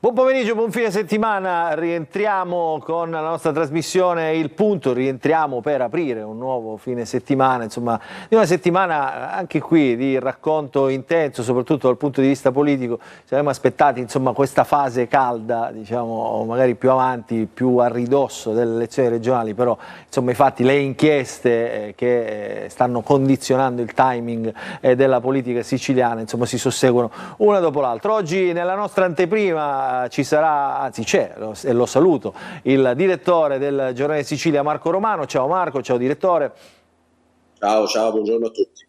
Buon pomeriggio, buon fine settimana, rientriamo con la nostra trasmissione Il Punto, rientriamo per aprire un nuovo fine settimana, insomma di una settimana anche qui di racconto intenso, soprattutto dal punto di vista politico. Ci saremmo aspettati insomma questa fase calda, diciamo magari più avanti, più a ridosso delle elezioni regionali, però insomma i fatti, le inchieste che stanno condizionando il timing della politica siciliana, insomma si susseguono una dopo l'altra. Oggi nella nostra anteprima ci sarà, anzi c'è, e lo saluto, il direttore del Giornale Sicilia Marco Romano. Ciao Marco, ciao direttore. Ciao, buongiorno a tutti.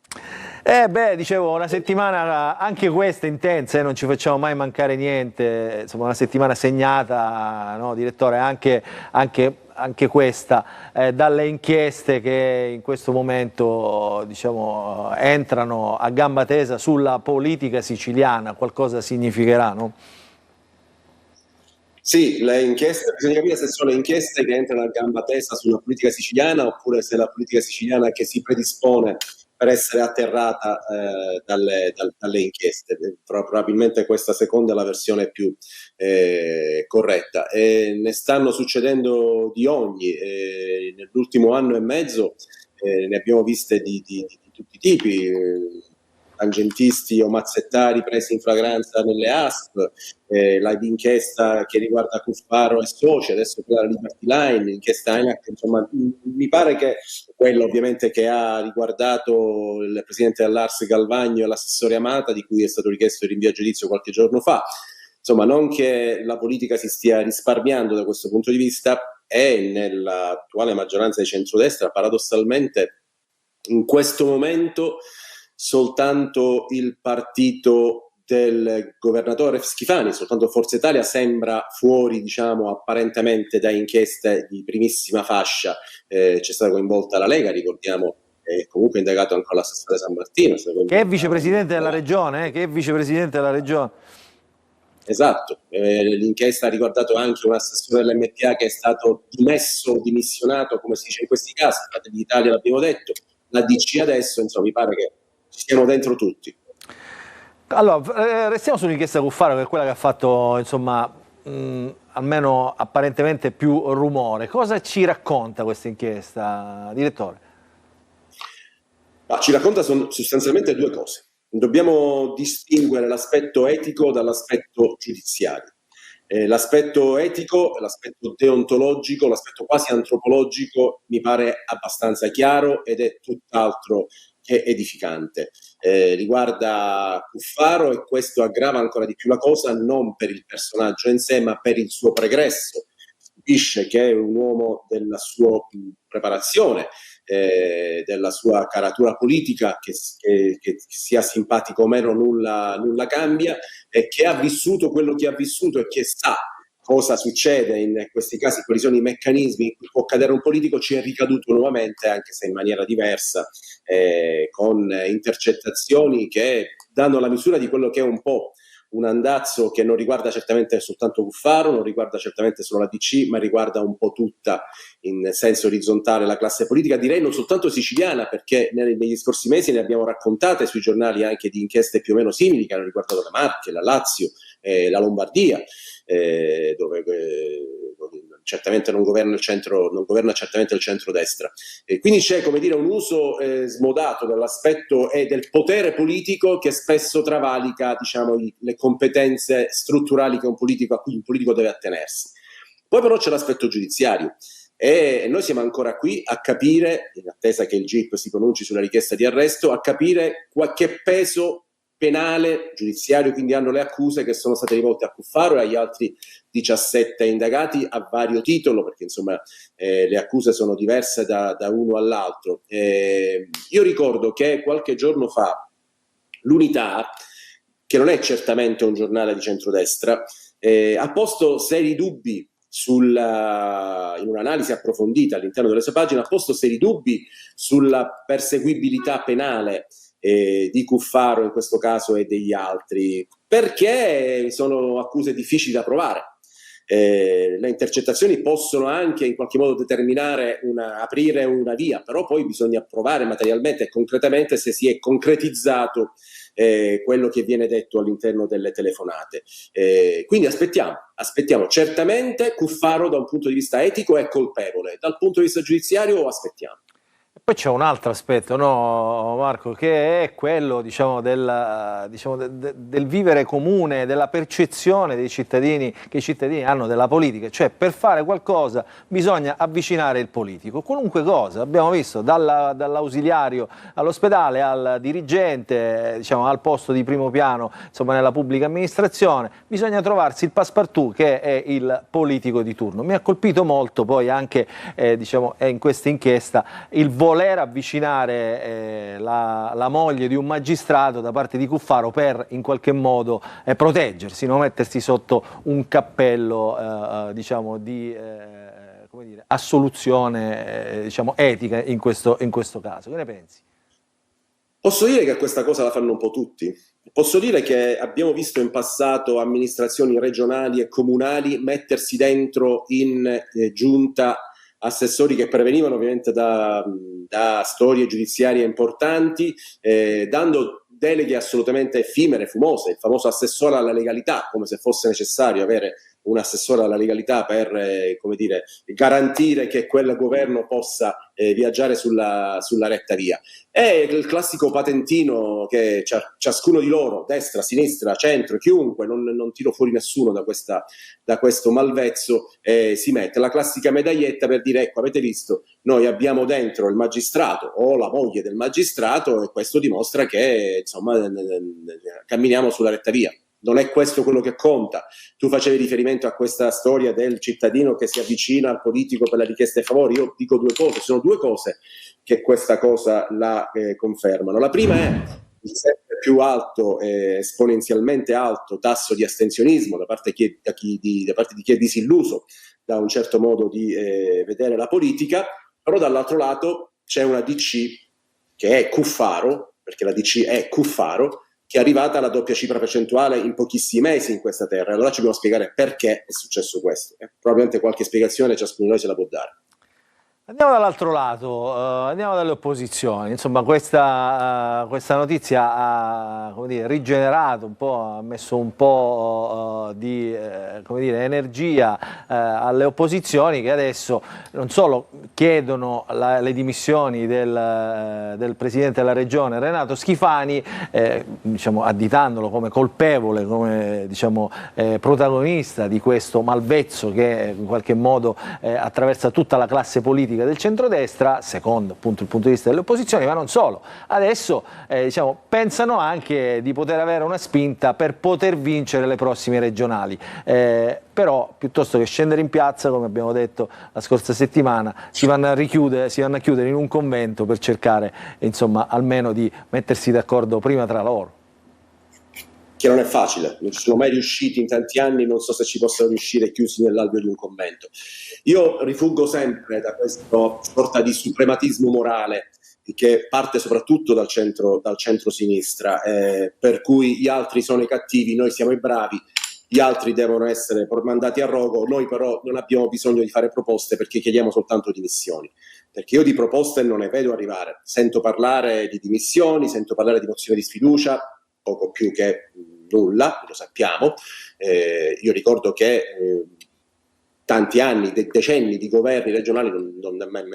Dicevo, una settimana anche questa intensa, non ci facciamo mai mancare niente, insomma una settimana segnata, no, direttore, anche questa, dalle inchieste che in questo momento diciamo, entrano a gamba tesa sulla politica siciliana. Qualcosa significherà, no? Sì, le inchieste, bisogna capire se sono inchieste che entrano a gamba tesa sulla politica siciliana oppure se è la politica siciliana che si predispone per essere atterrata dalle inchieste. Probabilmente questa seconda è la versione più corretta. Ne stanno succedendo di ogni. Nell'ultimo anno e mezzo ne abbiamo viste di tutti i tipi. Tangentisti o mazzettari presi in flagranza nelle ASP, l'inchiesta che riguarda Cuffaro e soci, adesso quella Liberty Line, l'inchiesta ENAC, insomma, mi pare che quello ovviamente che ha riguardato il presidente dell'Ars Galvagno e l'assessore Amata, di cui è stato richiesto il rinvio a giudizio qualche giorno fa. Insomma, non che la politica si stia risparmiando da questo punto di vista, e nell'attuale maggioranza di centrodestra, paradossalmente, in questo momento soltanto il partito del governatore Schifani, soltanto Forza Italia sembra fuori, diciamo, apparentemente da inchieste di primissima fascia. C'è stata coinvolta la Lega, ricordiamo, comunque indagato anche l'assessore San Martino. Che è vicepresidente della regione, Esatto, l'inchiesta ha riguardato anche un assessore dell'MPA che è stato dimesso o dimissionato, come si dice in questi casi. Fratelli d'Italia l'abbiamo detto, la DC adesso, insomma, mi pare che ci stiamo dentro tutti. Allora, restiamo sull'inchiesta Cuffaro, che è quella che ha fatto, insomma, almeno apparentemente più rumore. Cosa ci racconta questa inchiesta, direttore? Ci racconta sostanzialmente due cose. Dobbiamo distinguere l'aspetto etico dall'aspetto giudiziario. L'aspetto etico, l'aspetto deontologico, l'aspetto quasi antropologico mi pare abbastanza chiaro ed è tutt'altro che edificante. Riguarda Cuffaro, e questo aggrava ancora di più la cosa, non per il personaggio in sé ma per il suo pregresso. Stupisce che un uomo della sua preparazione, della sua caratura politica, che sia simpatico o meno nulla cambia, e che ha vissuto quello che ha vissuto e che sa cosa succede in questi casi, quali sono i meccanismi in cui può cadere un politico, ci è ricaduto nuovamente, anche se in maniera diversa, con intercettazioni che danno la misura di quello che è un po' un andazzo che non riguarda certamente soltanto Cuffaro, non riguarda certamente solo la DC, ma riguarda un po' tutta, in senso orizzontale, la classe politica, direi non soltanto siciliana, perché negli scorsi mesi ne abbiamo raccontate sui giornali anche di inchieste più o meno simili che hanno riguardato la Marche, la Lazio, la Lombardia, dove certamente non governa certamente il centrodestra. Quindi c'è, come dire, un uso smodato dell'aspetto e del potere politico che spesso travalica, diciamo, le competenze strutturali a cui un politico deve attenersi. Poi però c'è l'aspetto giudiziario. E noi siamo ancora qui a capire, in attesa che il GIP si pronunci sulla richiesta di arresto, a capire che peso penale, giudiziario, quindi hanno le accuse che sono state rivolte a Cuffaro e agli altri 17 indagati a vario titolo, perché insomma le accuse sono diverse da uno all'altro. Io ricordo che qualche giorno fa l'Unità, che non è certamente un giornale di centrodestra, ha posto seri dubbi in un'analisi approfondita all'interno delle sue pagine, ha posto seri dubbi sulla perseguibilità penale di Cuffaro in questo caso e degli altri, perché sono accuse difficili da provare. Le intercettazioni possono anche in qualche modo aprire una via, però poi bisogna provare materialmente e concretamente se si è concretizzato quello che viene detto all'interno delle telefonate. Quindi aspettiamo. Certamente Cuffaro da un punto di vista etico è colpevole, dal punto di vista giudiziario aspettiamo. Poi c'è un altro aspetto, no, Marco, che è quello, diciamo, del vivere comune, della percezione dei cittadini, che i cittadini hanno della politica, cioè per fare qualcosa bisogna avvicinare il politico, qualunque cosa, abbiamo visto dall'ausiliario all'ospedale, al dirigente, diciamo, al posto di primo piano, insomma, nella pubblica amministrazione, bisogna trovarsi il passepartout che è il politico di turno. Mi ha colpito molto poi anche, diciamo, in questa inchiesta il voler avvicinare la moglie di un magistrato da parte di Cuffaro per in qualche modo proteggersi, non mettersi sotto un cappello diciamo, di come dire, assoluzione diciamo, etica in questo caso. Che ne pensi? Posso dire che questa cosa la fanno un po' tutti. Posso dire che abbiamo visto in passato amministrazioni regionali e comunali mettersi dentro in giunta assessori che prevenivano ovviamente da storie giudiziarie importanti, dando deleghe assolutamente effimere, fumose, il famoso assessore alla legalità, come se fosse necessario avere un assessore alla legalità per come dire, garantire che quel governo possa viaggiare sulla retta via. È il classico patentino che ciascuno di loro, destra, sinistra, centro, chiunque, non tiro fuori nessuno da questo malvezzo, si mette la classica medaglietta per dire: ecco, avete visto, noi abbiamo dentro il magistrato o la moglie del magistrato e questo dimostra che insomma camminiamo sulla retta via. Non è questo quello che conta. Tu facevi riferimento a questa storia del cittadino che si avvicina al politico per la richiesta di favori. Io dico due cose, sono due cose che questa cosa la confermano. La prima è il sempre più alto, esponenzialmente alto tasso di astensionismo da parte di chi è disilluso da un certo modo di vedere la politica, però dall'altro lato c'è una DC che è Cuffaro, perché la DC è Cuffaro, che è arrivata alla doppia cifra percentuale in pochissimi mesi in questa terra. Allora ci dobbiamo spiegare perché è successo questo. Probabilmente qualche spiegazione ciascuno di noi se la può dare. Andiamo dall'altro lato, andiamo dalle opposizioni. Insomma, questa notizia ha, come dire, rigenerato un po', ha messo un po' di come dire, energia alle opposizioni che adesso non solo chiedono le dimissioni del Presidente della Regione Renato Schifani, diciamo, additandolo come colpevole, come diciamo, protagonista di questo malvezzo che in qualche modo attraversa tutta la classe politica del centrodestra, secondo appunto il punto di vista delle opposizioni, ma non solo. Adesso diciamo, pensano anche di poter avere una spinta per poter vincere le prossime regionali. Però piuttosto che scendere in piazza, come abbiamo detto la scorsa settimana, si vanno a chiudere in un convento per cercare insomma, almeno di mettersi d'accordo prima tra loro. Che non è facile, non ci sono mai riusciti in tanti anni, non so se ci possano riuscire chiusi nell'alveo di un convento. Io rifuggo sempre da questa sorta di suprematismo morale che parte soprattutto dal centro-sinistra, per cui gli altri sono i cattivi, noi siamo i bravi, gli altri devono essere mandati a rogo, noi però non abbiamo bisogno di fare proposte perché chiediamo soltanto dimissioni. Perché io di proposte non ne vedo arrivare, sento parlare di dimissioni, sento parlare di mozioni di sfiducia, poco più che nulla, lo sappiamo. Io ricordo che tanti anni, decenni di governi regionali,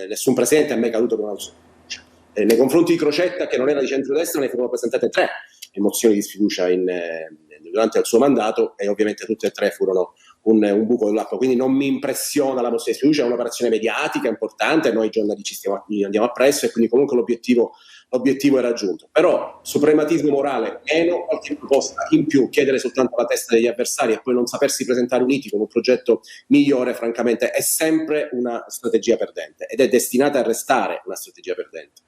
nessun presidente è mai caduto con una mozione di sfiducia. Nei confronti di Crocetta, che non era di centrodestra, ne furono presentate 3 mozioni di sfiducia durante il suo mandato e ovviamente tutte e 3 furono un buco dell'acqua, quindi non mi impressiona la mozione di sfiducia, è un'operazione mediatica importante, noi giornalisti andiamo appresso e quindi comunque l'obiettivo è raggiunto. Però suprematismo morale meno, qualche proposta in più, chiedere soltanto la testa degli avversari e poi non sapersi presentare uniti con un progetto migliore, francamente è sempre una strategia perdente ed è destinata a restare una strategia perdente.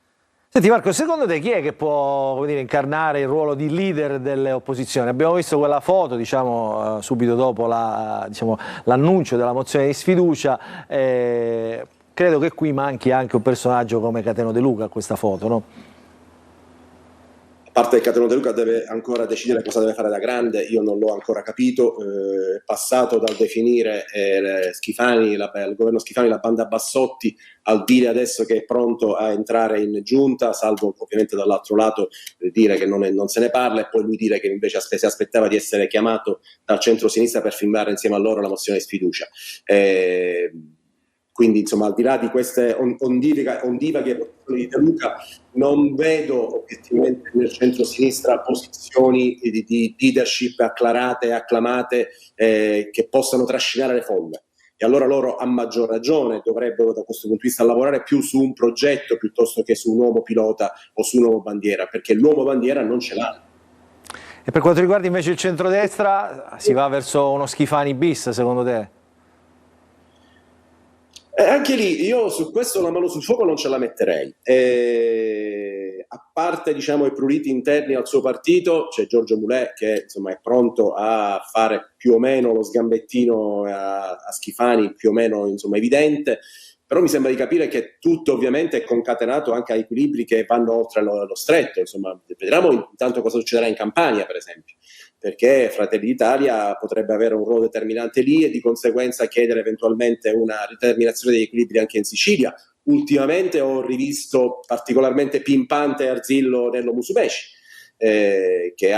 Senti Marco, secondo te chi è che può, come dire, incarnare il ruolo di leader delle opposizioni? Abbiamo visto quella foto, diciamo, subito dopo l'annuncio della mozione di sfiducia, credo che qui manchi anche un personaggio come Cateno De Luca a questa foto, no? parte che Cattaneo De Luca deve ancora decidere cosa deve fare da grande, io non l'ho ancora capito, è passato dal definire Schifani, il governo Schifani la banda Bassotti, al dire adesso che è pronto a entrare in giunta, salvo ovviamente dall'altro lato dire che non se ne parla, e poi lui dire che invece si aspettava di essere chiamato dal centro-sinistra per firmare insieme a loro la mozione di sfiducia. Quindi insomma, al di là di queste ondivaghe di De Luca, non vedo obiettivamente nel centro-sinistra posizioni di leadership acclarate e acclamate che possano trascinare le folle. E allora loro a maggior ragione dovrebbero da questo punto di vista lavorare più su un progetto piuttosto che su un uomo pilota o su un uomo bandiera, perché l'uomo bandiera non ce l'ha. E per quanto riguarda invece il centrodestra, si va verso uno Schifani bis, secondo te? Anche lì io su questo la mano sul fuoco non ce la metterei. A parte diciamo i pruriti interni al suo partito, c'è Giorgio Mulè che insomma è pronto a fare più o meno lo sgambettino a Schifani, più o meno insomma evidente, però mi sembra di capire che tutto ovviamente è concatenato anche a equilibri che vanno oltre lo stretto. Insomma, vedremo intanto cosa succederà in Campania, per esempio, perché Fratelli d'Italia potrebbe avere un ruolo determinante lì e di conseguenza chiedere eventualmente una rideterminazione degli equilibri anche in Sicilia. Ultimamente ho rivisto particolarmente pimpante Arzillo Nello Musumeci, che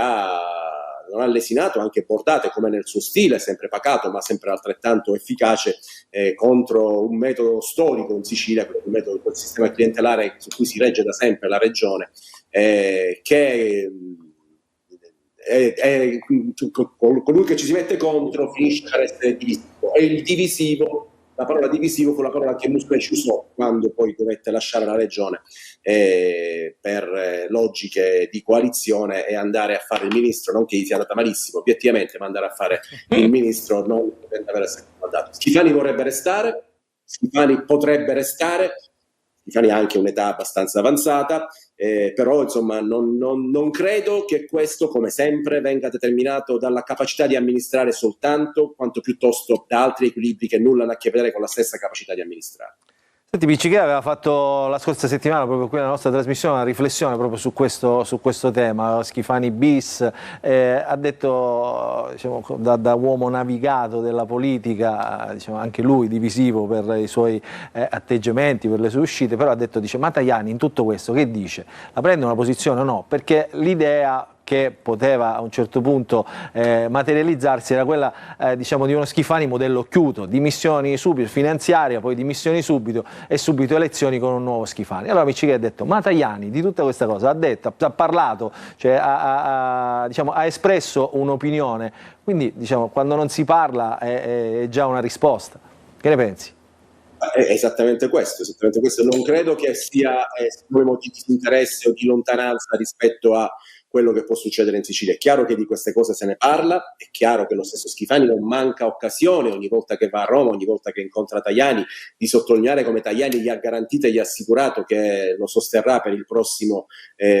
non ha lesinato, anche portate come nel suo stile, sempre pacato ma sempre altrettanto efficace, contro un metodo storico in Sicilia, un metodo, quel sistema clientelare su cui si regge da sempre la regione, che colui che ci si mette contro finisce per essere divisivo. E il divisivo, la parola divisivo fu la parola che Musumeci usò quando poi dovette lasciare la regione per logiche di coalizione e andare a fare il ministro, non che gli sia andata malissimo obiettivamente, ma andare a fare il ministro non potendo avere il secondo mandato. Schifani vorrebbe restare, Schifani potrebbe restare, Schifani ha anche un'età abbastanza avanzata, però insomma non credo che questo, come sempre, venga determinato dalla capacità di amministrare soltanto, quanto piuttosto da altri equilibri che nulla hanno a che vedere con la stessa capacità di amministrare. Senti, Piccichè aveva fatto la scorsa settimana, proprio qui nella nostra trasmissione, una riflessione proprio su questo tema, Schifani bis, ha detto, diciamo, da uomo navigato della politica, diciamo, anche lui divisivo per i suoi atteggiamenti, per le sue uscite, però ha detto, dice, ma Tajani in tutto questo che dice? La prende una posizione o no? Perché l'idea che poteva a un certo punto materializzarsi era quella diciamo di uno Schifani modello Chiuto, dimissioni subito, finanziaria, poi dimissioni subito e subito elezioni con un nuovo Schifani. Allora Piccichè ha detto, ma Tajani di tutta questa cosa ha parlato, cioè diciamo, ha espresso un'opinione, quindi diciamo, quando non si parla è già una risposta. Che ne pensi? È esattamente questo. Non credo che sia come motivi di interesse o di lontananza rispetto a quello che può succedere in Sicilia. È chiaro che di queste cose se ne parla, è chiaro che lo stesso Schifani non manca occasione ogni volta che va a Roma, ogni volta che incontra Tajani, di sottolineare come Tajani gli ha garantito e gli ha assicurato che lo sosterrà per il prossimo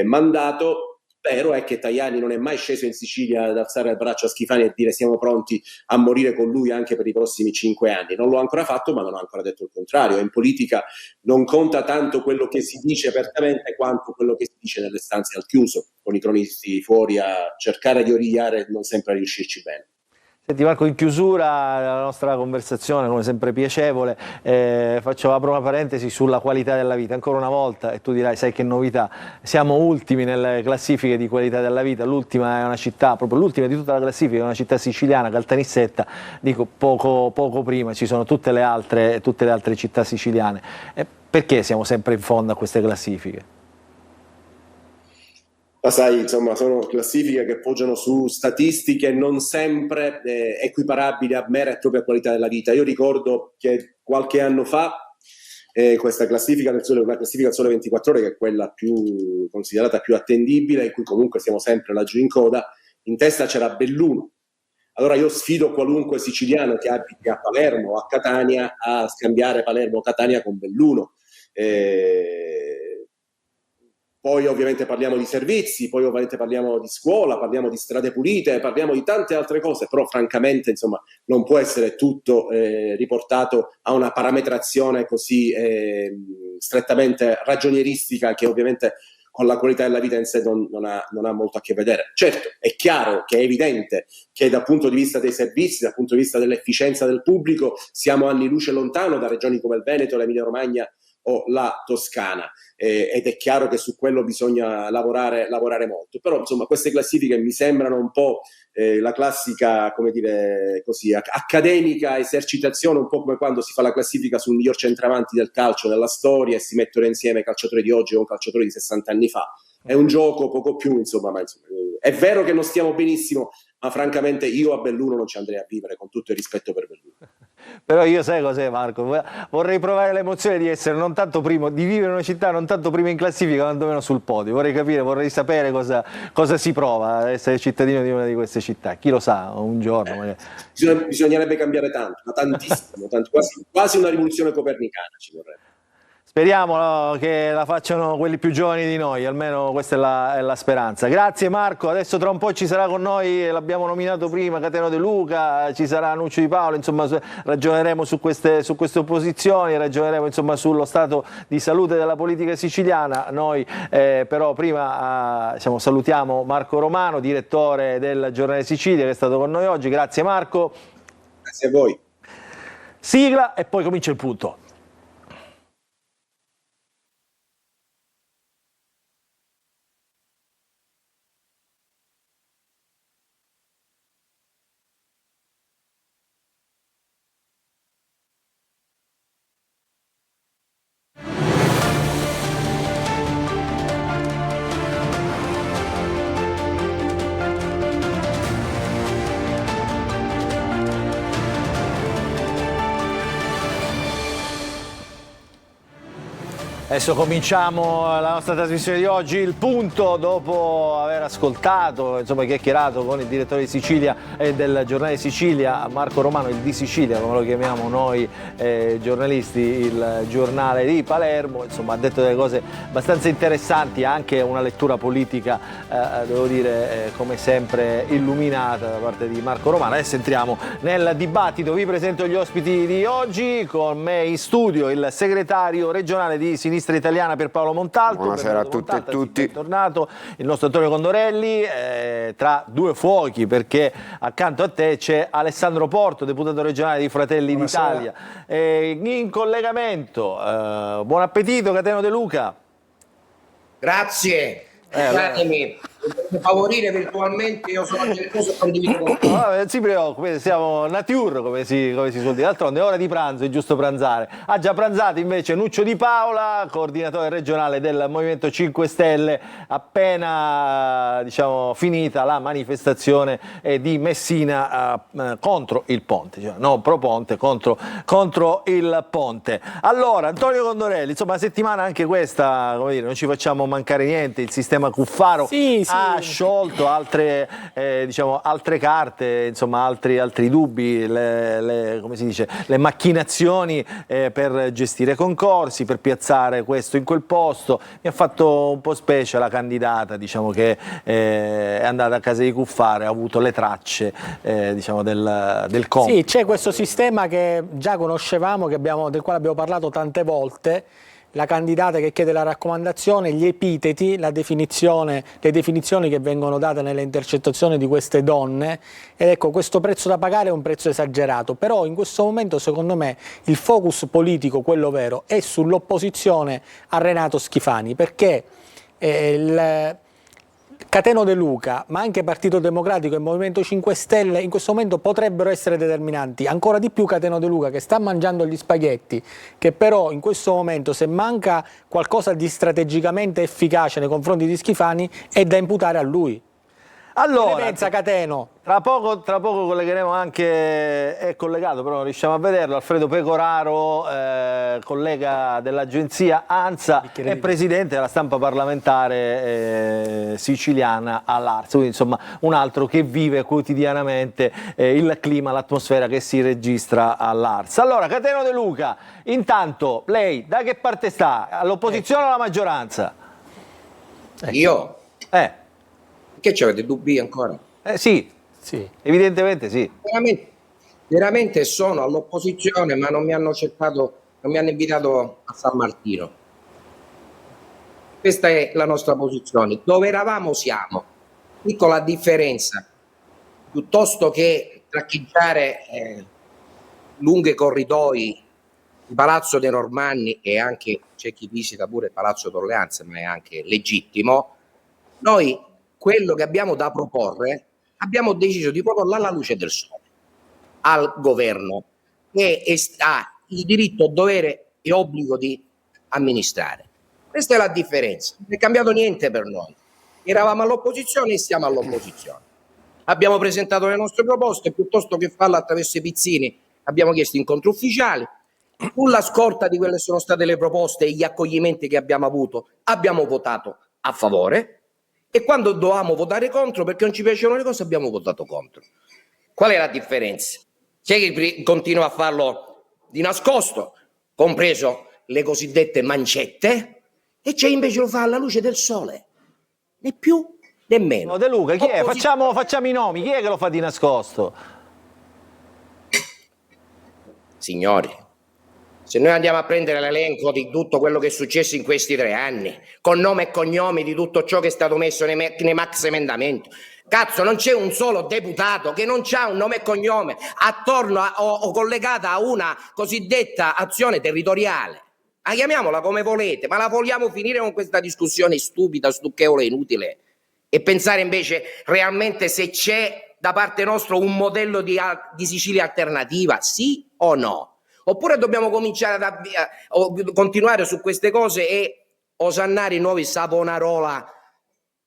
mandato. Vero è che Tajani non è mai sceso in Sicilia ad alzare il braccio a Schifani e dire siamo pronti a morire con lui anche per i prossimi 5 anni. Non l'ho ancora fatto, ma non ha ancora detto il contrario. In politica non conta tanto quello che si dice apertamente quanto quello che si dice nelle stanze al chiuso, con i cronisti fuori a cercare di origliare e non sempre a riuscirci bene. Senti Marco, in chiusura della nostra conversazione, come sempre piacevole, apro una parentesi sulla qualità della vita. Ancora una volta, e tu dirai, sai che novità, siamo ultimi nelle classifiche di qualità della vita, l'ultima è una città, proprio l'ultima di tutta la classifica, è una città siciliana, Caltanissetta, dico poco prima, ci sono tutte le altre città siciliane. Perché siamo sempre in fondo a queste classifiche? Ma sai, insomma, sono classifiche che poggiano su statistiche non sempre equiparabili a vera e propria qualità della vita. Io ricordo che qualche anno fa questa classifica del Sole, una classifica del Sole 24 Ore, che è quella più considerata più attendibile, in cui comunque siamo sempre laggiù in coda, in testa c'era Belluno. Allora io sfido qualunque siciliano che abiti a Palermo o a Catania a scambiare Palermo o Catania con Belluno. Poi ovviamente parliamo di servizi, poi ovviamente parliamo di scuola, parliamo di strade pulite, parliamo di tante altre cose, però francamente insomma non può essere tutto riportato a una parametrazione così strettamente ragionieristica, che ovviamente con la qualità della vita in sé non ha molto a che vedere. Certo, è chiaro che è evidente che dal punto di vista dei servizi, dal punto di vista dell'efficienza del pubblico, siamo anni luce lontano da regioni come il Veneto, l'Emilia Romagna o la Toscana, ed è chiaro che su quello bisogna lavorare molto. Però insomma queste classifiche mi sembrano un po' la classica, come dire così, accademica esercitazione, un po' come quando si fa la classifica sul miglior centravanti del calcio nella storia e si mettono insieme calciatori di oggi con calciatori di 60 anni fa. È un gioco poco più, insomma, è vero che non stiamo benissimo, ma francamente io a Belluno non ci andrei a vivere, con tutto il rispetto per Belluno. Però io sai cos'è, Marco? Vorrei provare l'emozione di essere non tanto primo, di vivere in una città non tanto prima in classifica, quanto meno sul podio. Vorrei capire, vorrei sapere cosa si prova a essere cittadino di una di queste città. Chi lo sa, un giorno magari. Bisognerebbe cambiare tanto, ma tantissimo, quasi una rivoluzione copernicana ci vorrebbe. Speriamo, no, che la facciano quelli più giovani di noi, almeno questa è la speranza. Grazie Marco, adesso tra un po' ci sarà con noi, l'abbiamo nominato prima, Cateno De Luca, ci sarà Nuccio Di Paolo, insomma ragioneremo su queste opposizioni, ragioneremo insomma sullo stato di salute della politica siciliana. Noi però prima salutiamo Marco Romano, direttore del Giornale Sicilia, che è stato con noi oggi. Grazie Marco. Grazie a voi. Sigla e poi comincia il punto. Adesso cominciamo la nostra trasmissione di oggi, il punto, dopo aver ascoltato, insomma chiacchierato con il direttore di Sicilia e del Giornale Sicilia, Marco Romano, il di Sicilia, come lo chiamiamo noi giornalisti, il giornale di Palermo, insomma ha detto delle cose abbastanza interessanti, anche una lettura politica, devo dire, come sempre illuminata da parte di Marco Romano. Adesso entriamo nel dibattito, vi presento gli ospiti di oggi, con me in studio il segretario regionale di Sinistra Italiana Pierpaolo Montalto. Buonasera a tutte e tutti. Bentornato il nostro Antonio Condorelli, tra due fuochi, perché accanto a te c'è Alessandro Porto, deputato regionale di Fratelli d'Italia. In collegamento, buon appetito Cateno De Luca. Grazie. Scusatemi, per favorire virtualmente, io sono generoso e condivido con te. Non si preoccupi, siamo nature, come si suol dire. D'altronde è ora di pranzo, è giusto pranzare. Ha già pranzato invece Nuccio Di Paola, coordinatore regionale del Movimento 5 Stelle, appena finita la manifestazione di Messina contro il ponte, cioè no pro ponte, contro il ponte. Allora, Antonio Condorelli, insomma, settimana anche questa, come dire, non ci facciamo mancare niente, il sistema Cuffaro ha sciolto altre carte, insomma altri dubbi, come si dice, le macchinazioni per gestire concorsi, per piazzare questo in quel posto. Mi ha fatto un po' specie la candidata, che è andata a casa di Cuffaro e ha avuto le tracce del compito. Sì, c'è questo sistema che già conoscevamo, del quale abbiamo parlato tante volte. La candidata che chiede la raccomandazione, gli epiteti, le definizioni che vengono date nelle intercettazioni di queste donne, ed ecco, questo prezzo da pagare è un prezzo esagerato, però in questo momento secondo me il focus politico, quello vero, è sull'opposizione a Renato Schifani, perché Cateno De Luca, ma anche Partito Democratico e Movimento 5 Stelle in questo momento potrebbero essere determinanti, ancora di più Cateno De Luca che sta mangiando gli spaghetti, che però in questo momento, se manca qualcosa di strategicamente efficace nei confronti di Schifani, è da imputare a lui. Allora, che ne pensa Cateno? Tra poco collegheremo anche, è collegato però non riusciamo a vederlo, Alfredo Pecoraro, collega dell'agenzia ANSA e presidente della stampa parlamentare siciliana all'Ars, quindi insomma un altro che vive quotidianamente il clima, l'atmosfera che si registra all'Ars. Allora, Cateno De Luca, intanto lei da che parte sta? All'opposizione o alla maggioranza? Io? Che c'avete dubbi ancora? Sì, evidentemente sì. Veramente sono all'opposizione, ma non mi hanno invitato a San Martino. Questa è la nostra posizione. Dove eravamo siamo. Piccola differenza. Piuttosto che traccheggiare lunghi corridoi, il Palazzo dei Normanni, e anche c'è chi visita pure il Palazzo d'Orleans, ma è anche legittimo, noi quello che abbiamo da proporre, abbiamo deciso di proporlo alla luce del sole, al governo, che ha il diritto, dovere e obbligo di amministrare. Questa è la differenza, non è cambiato niente per noi. Eravamo all'opposizione e siamo all'opposizione. Abbiamo presentato le nostre proposte, piuttosto che farlo attraverso i pizzini, abbiamo chiesto incontri ufficiali. Sulla scorta di quelle sono state le proposte e gli accoglimenti che abbiamo avuto, abbiamo votato a favore, e quando dovevamo votare contro, perché non ci piacevano le cose, abbiamo votato contro. Qual è la differenza? C'è chi continua a farlo di nascosto, compreso le cosiddette mancette, e c'è invece lo fa alla luce del sole, né più né meno. De Luca, chi è? Facciamo i nomi, chi è che lo fa di nascosto? Signori, se noi andiamo a prendere l'elenco di tutto quello che è successo in questi 3 anni, con nome e cognomi di tutto ciò che è stato messo nei max emendamenti, cazzo, non c'è un solo deputato che non c'ha un nome e cognome attorno o collegata a una cosiddetta azione territoriale. Ma chiamiamola come volete, ma la vogliamo finire con questa discussione stupida, stucchevole, inutile, e pensare invece realmente se c'è da parte nostra un modello di Sicilia alternativa, sì o no? Oppure dobbiamo cominciare continuare su queste cose e osannare i nuovi Savonarola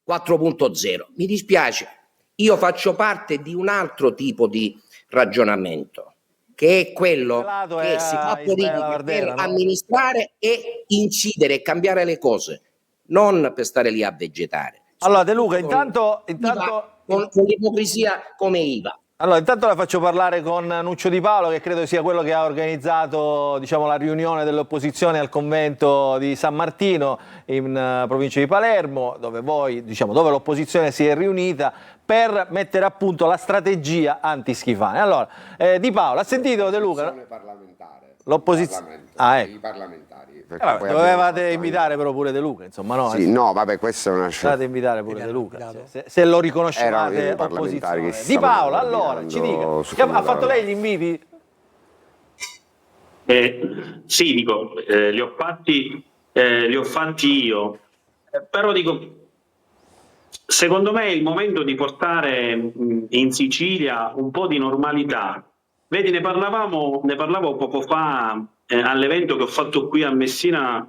4.0? Mi dispiace, io faccio parte di un altro tipo di ragionamento, che è quello che si fa politica per amministrare e incidere e cambiare le cose, non per stare lì a vegetare. Allora, De Luca, intanto con l'ipocrisia come IVA. Allora, intanto la faccio parlare con Nuccio Di Paolo, che credo sia quello che ha organizzato, diciamo, la riunione dell'opposizione al convento di San Martino in provincia di Palermo, dove dove l'opposizione si è riunita per mettere a punto la strategia anti-Schifani. Allora, Di Paolo, ha sentito De Luca? L'opposizione. I parlamentari. Dovevate invitare però pure De Luca, insomma, no? Sì, no, vabbè, questa è una scelta. Dovevate invitare pure De Luca, se lo riconoscevate opposizione. Di Paolo, allora, ci dica, ha fatto lei gli inviti? Sì, dico, li ho fatti io, però dico, secondo me è il momento di portare in Sicilia un po' di normalità. Vedi, ne parlavo poco fa all'evento che ho fatto qui a Messina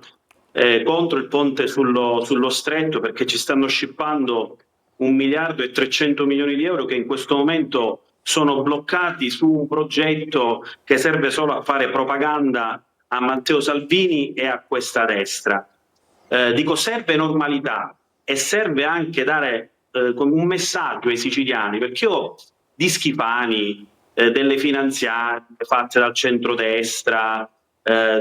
contro il ponte sullo stretto, perché ci stanno scippando 1.300 milioni di euro che in questo momento sono bloccati su un progetto che serve solo a fare propaganda a Matteo Salvini e a questa destra. Dico, serve normalità e serve anche dare un messaggio ai siciliani, perché io di Schifani, delle finanziarie fatte dal centrodestra,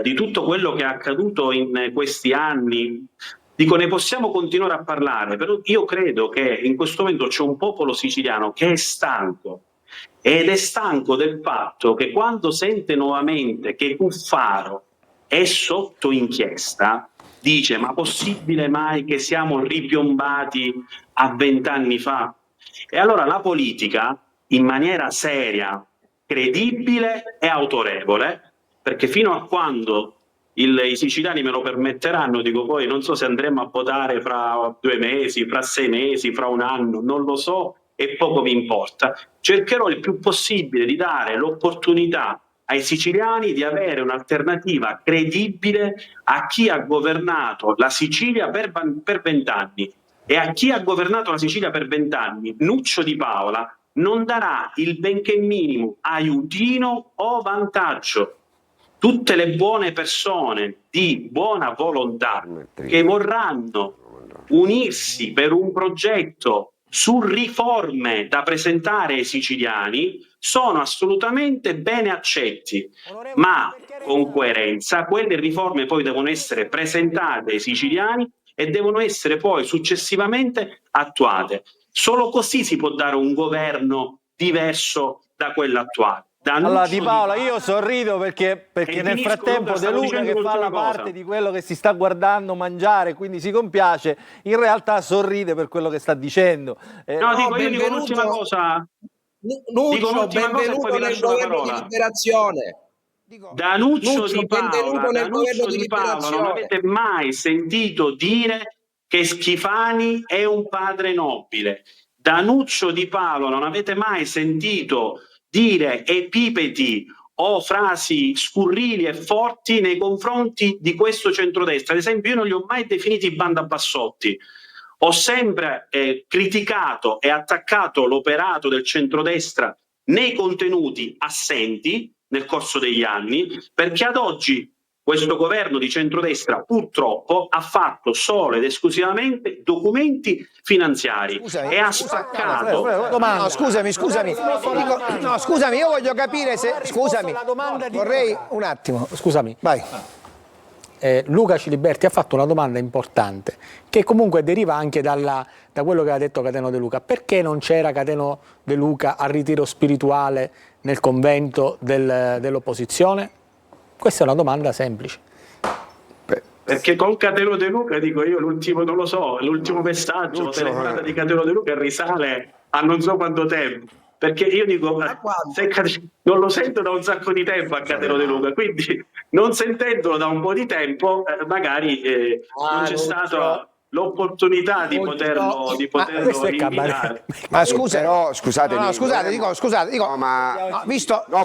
di tutto quello che è accaduto in questi anni, dico, ne possiamo continuare a parlare, però io credo che in questo momento c'è un popolo siciliano che è stanco, ed è stanco del fatto che quando sente nuovamente che Cuffaro è sotto inchiesta, dice: ma possibile mai che siamo ripiombati a 20 anni fa? E allora la politica, in maniera seria, credibile e autorevole, perché fino a quando i siciliani me lo permetteranno, dico, poi non so se andremo a votare fra 2 mesi, fra 6 mesi, fra un anno, non lo so e poco mi importa, cercherò il più possibile di dare l'opportunità ai siciliani di avere un'alternativa credibile a chi ha governato la Sicilia per 20 anni. E a chi ha governato la Sicilia per 20 anni, Nuccio Di Paola non darà il benché minimo aiutino o vantaggio. Tutte le buone persone di buona volontà che vorranno unirsi per un progetto su riforme da presentare ai siciliani sono assolutamente bene accetti, ma con coerenza quelle riforme poi devono essere presentate ai siciliani e devono essere poi successivamente attuate. Solo così si può dare un governo diverso da quello attuale. Allora Di Paola, io sorrido perché nel frattempo De Luca, che fa la parte di quello che si sta guardando mangiare, quindi si compiace, in realtà sorride per quello che sta dicendo. Io dico l'ultima cosa. Nuccio, benvenuto nel governo di liberazione. Danuccio Di Paola, non avete mai sentito dire che Schifani è un padre nobile. Danuccio Di Paola, non avete mai sentito dire epiteti o frasi scurrili e forti nei confronti di questo centrodestra. Ad esempio, io non li ho mai definiti banda bassotti. Ho sempre criticato e attaccato l'operato del centrodestra nei contenuti assenti nel corso degli anni, perché ad oggi questo governo di centrodestra purtroppo ha fatto solo ed esclusivamente documenti finanziari e ha spaccato... No, scusami, io voglio capire se... Scusami, vorrei un attimo. Scusami. Vai. Luca Ciliberti ha fatto una domanda importante che comunque deriva anche da quello che ha detto Cateno De Luca. Perché non c'era Cateno De Luca al ritiro spirituale nel convento dell'opposizione? Questa è una domanda semplice. Perché con Cateno De Luca, dico io, l'ultimo non lo so, l'ultimo messaggio, la telefonata di Cateno De Luca risale a non so quanto tempo. Perché io dico, non lo sento da un sacco di tempo a Cateno De Luca, quindi non sentendolo da un po' di tempo, magari non c'è stata l'opportunità di poterlo invitare. Ma scusa, però scusate,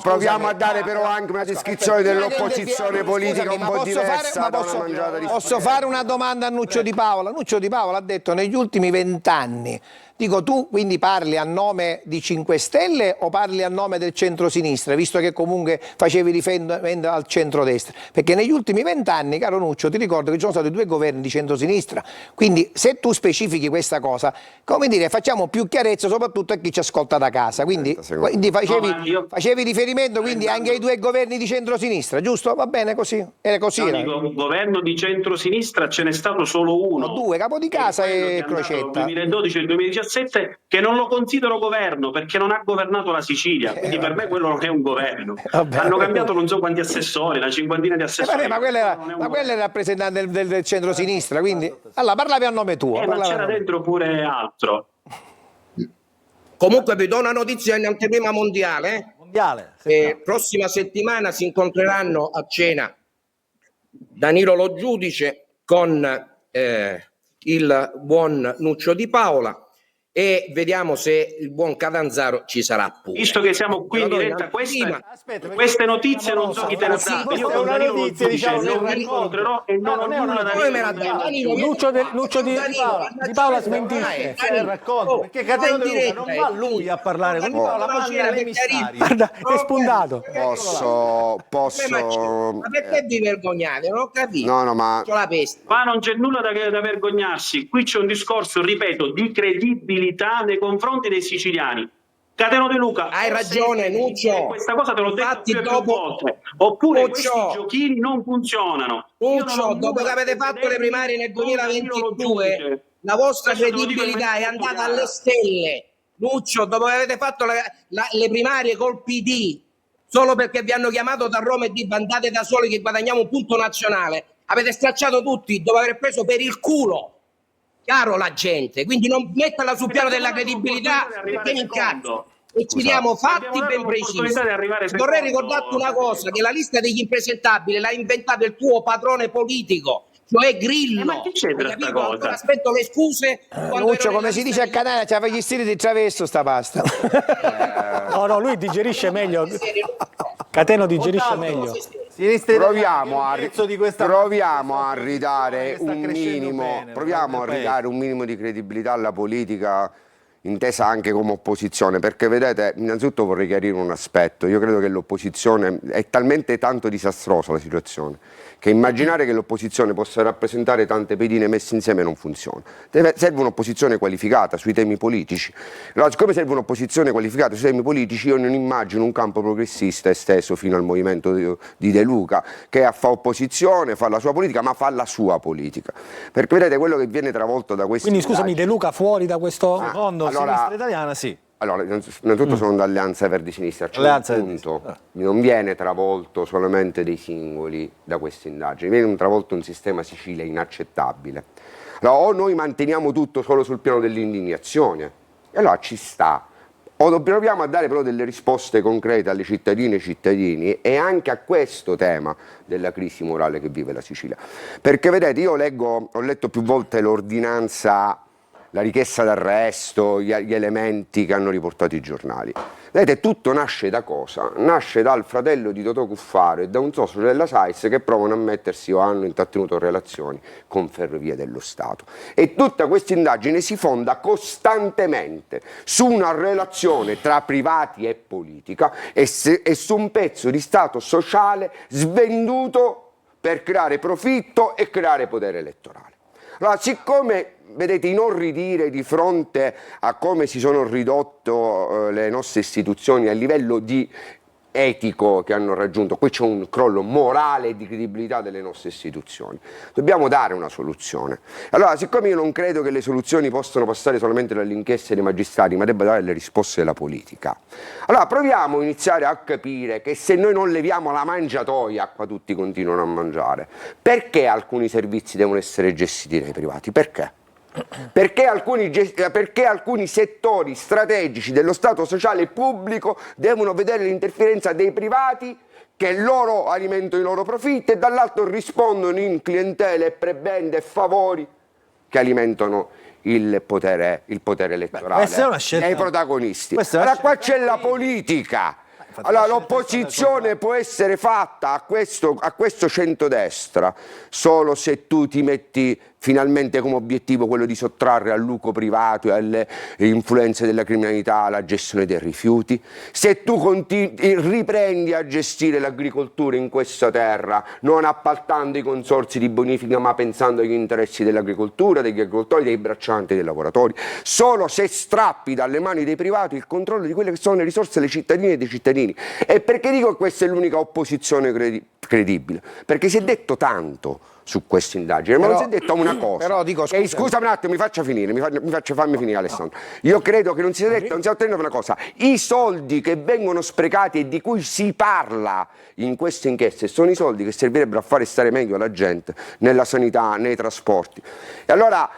proviamo a dare però anche una descrizione dell'opposizione politica un po' diversa da una mangiata di posso fare una domanda a Nuccio Di Paola? Nuccio Di Paola ha detto negli ultimi 20 anni. Dico, tu quindi parli a nome di 5 Stelle o parli a nome del centrosinistra, visto che comunque facevi riferimento al centrodestra? Perché negli ultimi 20 anni, caro Nuccio, ti ricordo che ci sono stati 2 governi di centrosinistra, quindi se tu specifichi questa cosa, come dire, facciamo più chiarezza soprattutto a chi ci ascolta da casa. Quindi facevi riferimento quindi anche ai 2 governi di centrosinistra, giusto? Va bene così? Era così. Dico, governo di centrosinistra ce n'è stato solo uno. 2, Capodicasa e Crocetta. Nel 2012 e il 2017, che non lo considero governo perché non ha governato la Sicilia, quindi per me quello non è un governo. Hanno cambiato non so quanti assessori, una cinquantina di assessori. Ma quella è il rappresentante del centrosinistra, quindi allora parlavi a nome tuo. Ma c'era dentro pure altro. Comunque vi do una notizia in anteprima mondiale. Prossima settimana si incontreranno a cena Danilo Lo Giudice con il buon Nuccio Di Paola e vediamo se il buon Catanzaro ci sarà pure. Visto che siamo qui in diretta, queste notizie non so chi te le ha date. Io con Danilo Lo Giudice non mi incontrerò e non ho nulla da dire. Nuccio Di Paola smentisce. Perché Cateno De Luca non va lui a parlare con Di Paola, ma gira l'emissario. Guarda, è spuntato. Ma perché vi vergognate? Non ho capito. No, ma c'ho la peste. Ma non c'è nulla da vergognarsi. Qui c'è un discorso, ripeto, di credibilità nei confronti dei siciliani. Cateno De Luca, hai ragione, Nuccio. Questa cosa te l'ho detto più volte. Oppure Nuccio, questi giochini non funzionano. Nuccio, dopo che avete fatto le primarie nel 2022, la vostra credibilità è andata alle stelle. Nuccio, dopo che avete fatto le primarie col PD, solo perché vi hanno chiamato da Roma e di andate da soli che guadagniamo un punto nazionale, avete stracciato tutti dopo aver preso per il culo. Chiaro la gente, quindi non metterla sul piano della credibilità perché mi incazzo e ci diamo fatti ben precisi. Vorrei ricordarti una cosa, che la lista degli impresentabili l'ha inventata il tuo padrone politico, cioè Grillo. Ma che c'è per questa cosa? Aspetto le scuse. Nuccio, come si dice a Catania, c'aveva gli stili di travesso sta pasta. No, lui digerisce meglio. Cateno digerisce meglio. Proviamo a ridare un minimo di credibilità alla politica, intesa anche come opposizione, perché vedete, innanzitutto vorrei chiarire un aspetto. Io credo che l'opposizione è talmente tanto disastrosa la situazione che immaginare che l'opposizione possa rappresentare tante pedine messe insieme non funziona. Serve un'opposizione qualificata sui temi politici. Allora, siccome serve un'opposizione qualificata sui temi politici, io non immagino un campo progressista esteso fino al movimento di De Luca, che fa opposizione, fa la sua politica, ma fa la sua politica. Perché vedete, quello che viene travolto da questi... Quindi scusami, De Luca fuori da questo... Secondo Sinistra Italiana sì. Allora, innanzitutto sono d'Alleanza Verdi Sinistra, c'è Alleanza un Verdi punto, Sinistra. non viene travolto solamente dei singoli da queste indagini, viene travolto un sistema Sicilia inaccettabile. Allora, o noi manteniamo tutto solo sul piano dell'indignazione, e allora ci sta, o proviamo a dare però delle risposte concrete alle cittadine e cittadini e anche a questo tema della crisi morale che vive la Sicilia. Perché vedete, io ho letto più volte l'ordinanza, la richiesta d'arresto, gli elementi che hanno riportato i giornali. Vedete, tutto nasce da cosa? Nasce dal fratello di Totò Cuffaro e da un socio della SAIS che provano a mettersi o hanno intrattenuto relazioni con Ferrovie dello Stato. E tutta questa indagine si fonda costantemente su una relazione tra privati e politica e su un pezzo di Stato sociale svenduto per creare profitto e creare potere elettorale. Allora, siccome vedete inorridire di fronte a come si sono ridotto le nostre istituzioni a livello di etico che hanno raggiunto, qui c'è un crollo morale e di credibilità delle nostre istituzioni, dobbiamo dare una soluzione. Allora, siccome io non credo che le soluzioni possano passare solamente dalle inchieste dei magistrati, ma debba dare le risposte della politica, allora proviamo a iniziare a capire che se noi non leviamo la mangiatoia, qua tutti continuano a mangiare, perché alcuni servizi devono essere gestiti dai privati? Perché? Perché alcuni settori strategici dello Stato sociale pubblico devono vedere l'interferenza dei privati che loro alimentano i loro profitti e dall'altro rispondono in clientele e prebende e favori che alimentano il potere elettorale e i protagonisti. Allora qua c'è la politica. Allora l'opposizione può essere fatta a questo centrodestra solo se tu ti metti finalmente come obiettivo quello di sottrarre al lucro privato e alle influenze della criminalità la gestione dei rifiuti, se tu riprendi a gestire l'agricoltura in questa terra non appaltando i consorzi di bonifica ma pensando agli interessi dell'agricoltura, degli agricoltori, dei braccianti, dei lavoratori, solo se strappi dalle mani dei privati il controllo di quelle che sono le risorse delle cittadine e dei cittadini. E perché dico che questa è l'unica opposizione credibile? Perché si è detto tanto su questa indagine, ma non si è detto una cosa. Però dico, scusami un attimo, mi faccia finire, fammi finire Alessandro. Io credo che non si sia detto, non si è ottenuto una cosa. I soldi che vengono sprecati e di cui si parla in queste inchieste sono i soldi che servirebbero a fare stare meglio la gente nella sanità, nei trasporti. E allora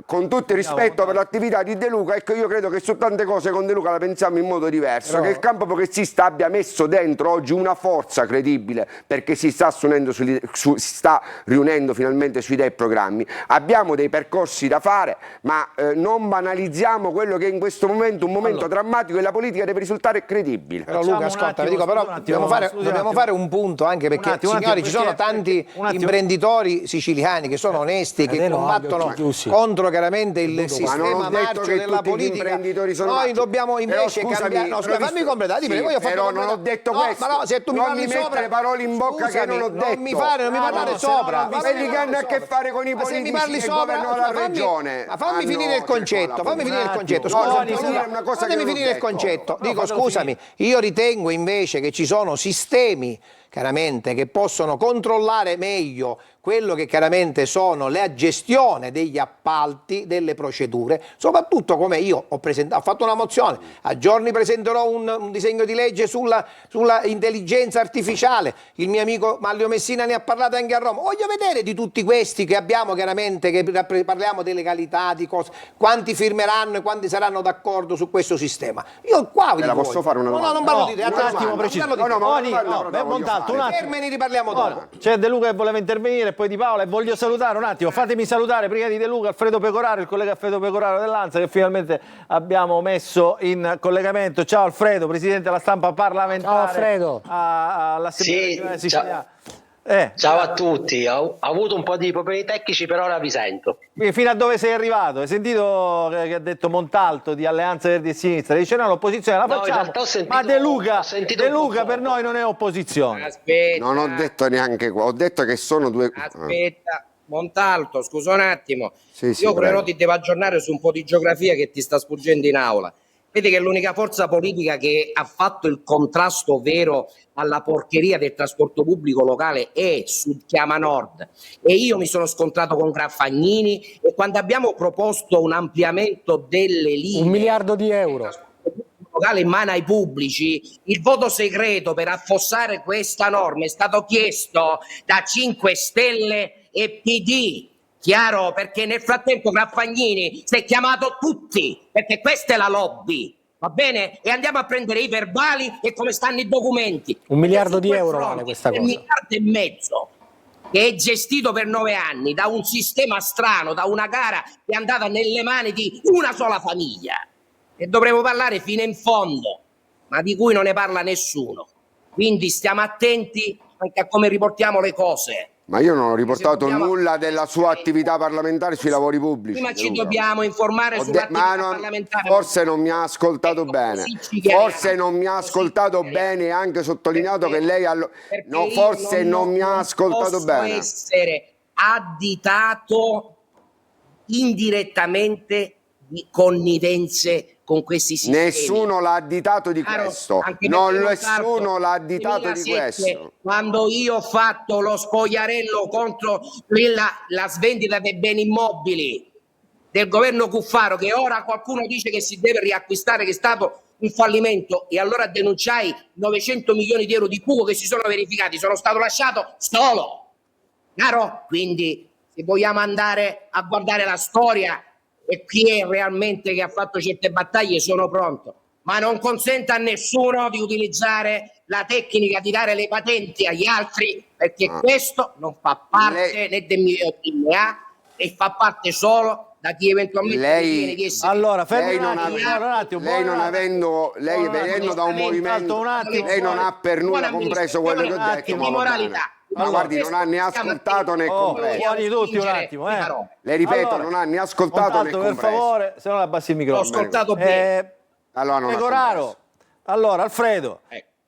con tutto il rispetto per l'attività di De Luca, ecco, io credo che su tante cose con De Luca la pensiamo in modo diverso, che il campo progressista abbia messo dentro oggi una forza credibile perché si sta riunendo finalmente su idee e programmi. Abbiamo dei percorsi da fare, ma non banalizziamo quello che è in questo momento un momento drammatico e la politica deve risultare credibile. Però Luca, ascolta, dobbiamo fare un punto anche perché signori ci sono tanti imprenditori siciliani che sono onesti, che combattono contro chiaramente il sistema marcio della politica. Noi dobbiamo invece cambiare. No, scusa, fammi completare. Però non ho detto questo. Ma no, se tu mi parli sopra, le parole in bocca che non ho detto. Non mi parlare sopra. Quelli che hanno a che fare con i politici che governano la regione. Ma fammi finire il concetto. Fammi finire il concetto. Fatemi finire il concetto. Dico, scusami, io ritengo invece che ci sono sistemi chiaramente che possono controllare meglio quello che chiaramente sono la gestione degli appalti, delle procedure, soprattutto come io ho fatto una mozione, a giorni presenterò un disegno di legge sulla intelligenza artificiale, il mio amico Maglio Messina ne ha parlato anche a Roma, voglio vedere di tutti questi che abbiamo chiaramente, che parliamo di legalità, di cose, quanti firmeranno e quanti saranno d'accordo su questo sistema. Io qua la posso fare una domanda? No, non parlo di te, un attimo preciso. Montalto, un attimo. Ne riparliamo dopo. C'è De Luca che voleva intervenire, poi Di Paola, e voglio salutare un attimo, fatemi salutare prima di De Luca Alfredo Pecoraro, il collega Alfredo Pecoraro dell'Ansa che finalmente abbiamo messo in collegamento. Ciao Alfredo, presidente della stampa parlamentare. Ciao Alfredo. All'Assemblea Siciliana. Ciao a tutti, ho avuto un po' di problemi tecnici, però ora vi sento. Quindi fino a dove sei arrivato? Hai sentito che ha detto Montalto di Alleanza Verdi e Sinistra? Dice no, l'opposizione la facciamo, ma De Luca per noi non è opposizione. Aspetta. Non ho detto neanche qua, ho detto che sono due... Aspetta, Montalto, scusa un attimo. Sì, Io prego. però ti devo aggiornare su un po' di geografia che ti sta sfuggendo in aula. Vedi che l'unica forza politica che ha fatto il contrasto vero alla porcheria del trasporto pubblico locale è Sud Chiama Nord, e io mi sono scontrato con Graffagnini, e quando abbiamo proposto un ampliamento delle linee, 1 miliardo di euro locale in mano ai pubblici, il voto segreto per affossare questa norma è stato chiesto da 5 Stelle e PD. Chiaro? Perché nel frattempo Graffagnini si è chiamato tutti, perché questa è la lobby, va bene? E andiamo a prendere i verbali e come stanno i documenti. 1 miliardo di Perché su euro quel vale fronte, questa cosa. 1,5 miliardi che è gestito per 9 anni da un sistema strano, da una gara che è andata nelle mani di una sola famiglia, e dovremo parlare fino in fondo, ma di cui non ne parla nessuno. Quindi stiamo attenti anche a come riportiamo le cose. Ma io non ho riportato dobbiamo- nulla della sua attività parlamentare sui lavori pubblici. Prima ci De Luca. dobbiamo informare Ho de- sull'attività ma non- parlamentare. forse non mi ha ascoltato Ecco, bene. così ci chiariamo, Forse non mi ha così ascoltato ci chiariamo. bene e anche sottolineato Perché- che lei perché no, io forse non mi ha ascoltato posso bene. essere additato indirettamente di connivenze con questi sistemi. Nessuno l'ha additato di Chiaro? questo. Anche Non perché nessuno l'ha additato di 2007, questo. quando io ho fatto lo spogliarello contro la svendita dei beni immobili del governo Cuffaro, che ora qualcuno dice che si deve riacquistare, che è stato un fallimento, e allora denunciai 900 milioni di euro di buco che si sono verificati, sono stato lasciato solo. Chiaro? Quindi, se vogliamo andare a guardare la storia e chi è realmente che ha fatto certe battaglie, sono pronto, ma non consenta a nessuno di utilizzare la tecnica di dare le patenti agli altri, perché questo non fa parte né del mio DNA, e fa parte solo da chi eventualmente ritiene di essere. Allora, fermi Lei un non attimo, ave- buono, un attimo, lei buono non un attimo. avendo, lei Buono un attimo. venendo da un movimento, Un attimo, lei non ha per nulla buona compreso quello che ho amministrazione, detto, di ma va moralità. bene. Ma Allora, guardi, non ha né ascoltato né compreso. buoni tutti un attimo, Le ripeto, Allora, non ha né ascoltato né Montalto, per compreso. favore, se no la abbassi il L'ho microfono. ascoltato bene. Allora non ha Pecoraro, compreso. allora Alfredo,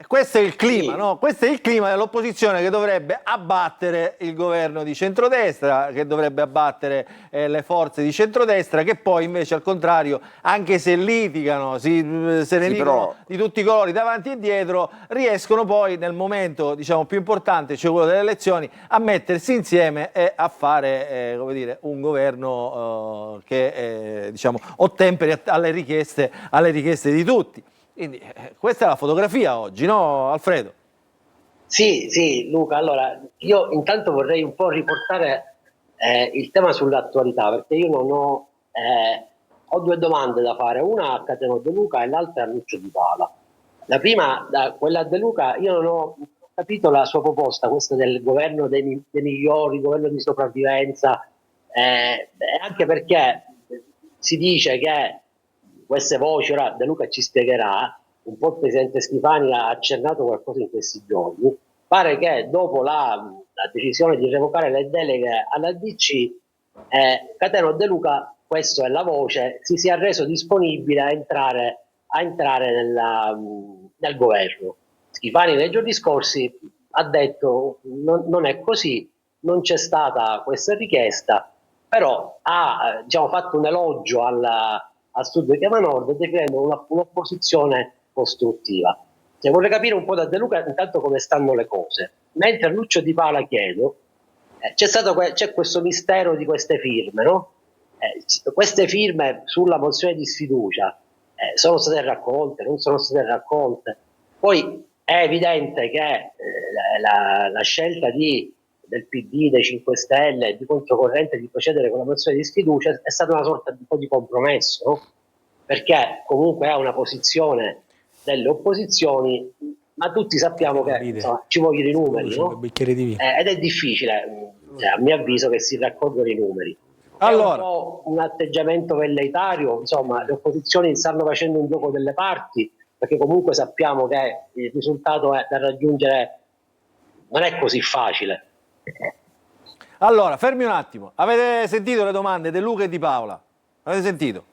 questo è il clima, no? Questo è il clima dell'opposizione che dovrebbe abbattere il governo di centrodestra, che dovrebbe abbattere le forze di centrodestra, che poi invece al contrario, anche se litigano, se ne Sì, dicono però- di tutti i colori davanti e dietro, riescono poi nel momento, diciamo, più importante, cioè quello delle elezioni, a mettersi insieme e a fare come dire, un governo che diciamo, ottemperi alle richieste di tutti. Quindi questa è la fotografia oggi, no Alfredo? Sì, Luca, allora io intanto vorrei un po' riportare il tema sull'attualità, perché io non ho due domande da fare, una a Cateno De Luca e l'altra a Lucio Di Pala. La prima, quella a De Luca, io non ho capito la sua proposta, questa del governo dei migliori, governo di sopravvivenza, anche perché si dice che queste voci, ora De Luca ci spiegherà, un po' il presidente Schifani ha accennato qualcosa in questi giorni, pare che dopo la decisione di revocare le deleghe alla DC, Cateno De Luca, questa è la voce, si sia reso disponibile a entrare nel governo. Schifani nei giorni scorsi ha detto non è così, non c'è stata questa richiesta, però ha fatto un elogio al Sud Chiama Nord, definendo un'opposizione costruttiva. Vorrei capire un po' da De Luca intanto come stanno le cose. Mentre a Lucio Di Pala chiedo, c'è questo mistero di queste firme, no? Queste firme sulla mozione di sfiducia sono state raccolte, non sono state raccolte. Poi è evidente che la scelta del PD, dei 5 Stelle, di controcorrente di procedere con la mozione di sfiducia è stata una sorta di un po' di compromesso, no? Perché comunque è una posizione delle opposizioni, ma tutti sappiamo che insomma, ci vogliono i numeri, no? Ed è difficile, a mio avviso, che si raccolgano i numeri. Allora. È un po' un atteggiamento velleitario, insomma, le opposizioni stanno facendo un gioco delle parti, perché comunque sappiamo che il risultato da raggiungere non è così facile. Allora, fermi un attimo. Avete sentito le domande di Luca e di Paola? Avete sentito?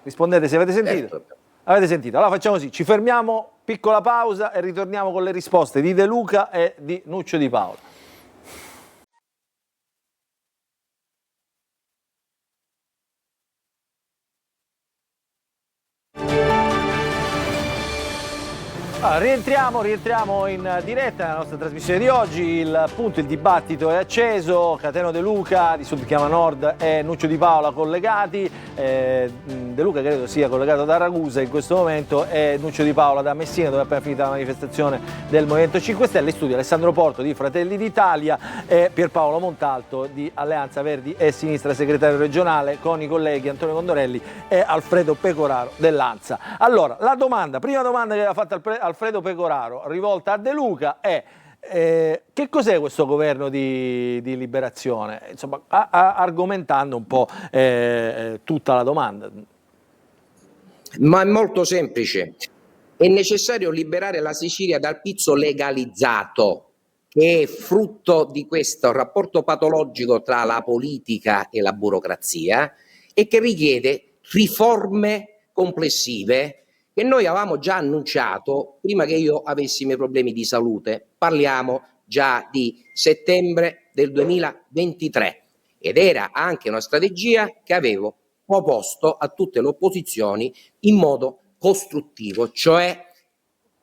Rispondete se avete sentito. Avete sentito? Allora facciamo così, ci fermiamo, piccola pausa e ritorniamo con le risposte di De Luca e di Nuccio Di Paola. Rientriamo in diretta nella nostra trasmissione di oggi. Il dibattito è acceso. Cateno De Luca di Sudchiama Nord e Nuccio Di Paola collegati. De Luca credo sia collegato da Ragusa in questo momento e Nuccio Di Paola da Messina, dove è appena finita la manifestazione del Movimento 5 Stelle. In studio Alessandro Porto di Fratelli d'Italia e Pierpaolo Montalto di Alleanza Verdi e Sinistra, segretario regionale, con i colleghi Antonio Condorelli e Alfredo Pecoraro dell'Ansa. Allora, prima domanda che aveva fatto Alfredo Pecoraro, rivolta a De Luca, è che cos'è questo governo di liberazione? Insomma, argomentando un po' tutta la domanda. Ma è molto semplice. È necessario liberare la Sicilia dal pizzo legalizzato, che è frutto di questo rapporto patologico tra la politica e la burocrazia e che richiede riforme complessive che noi avevamo già annunciato prima che io avessi i miei problemi di salute. Parliamo già di settembre del 2023 ed era anche una strategia che avevo proposto a tutte le opposizioni in modo costruttivo, cioè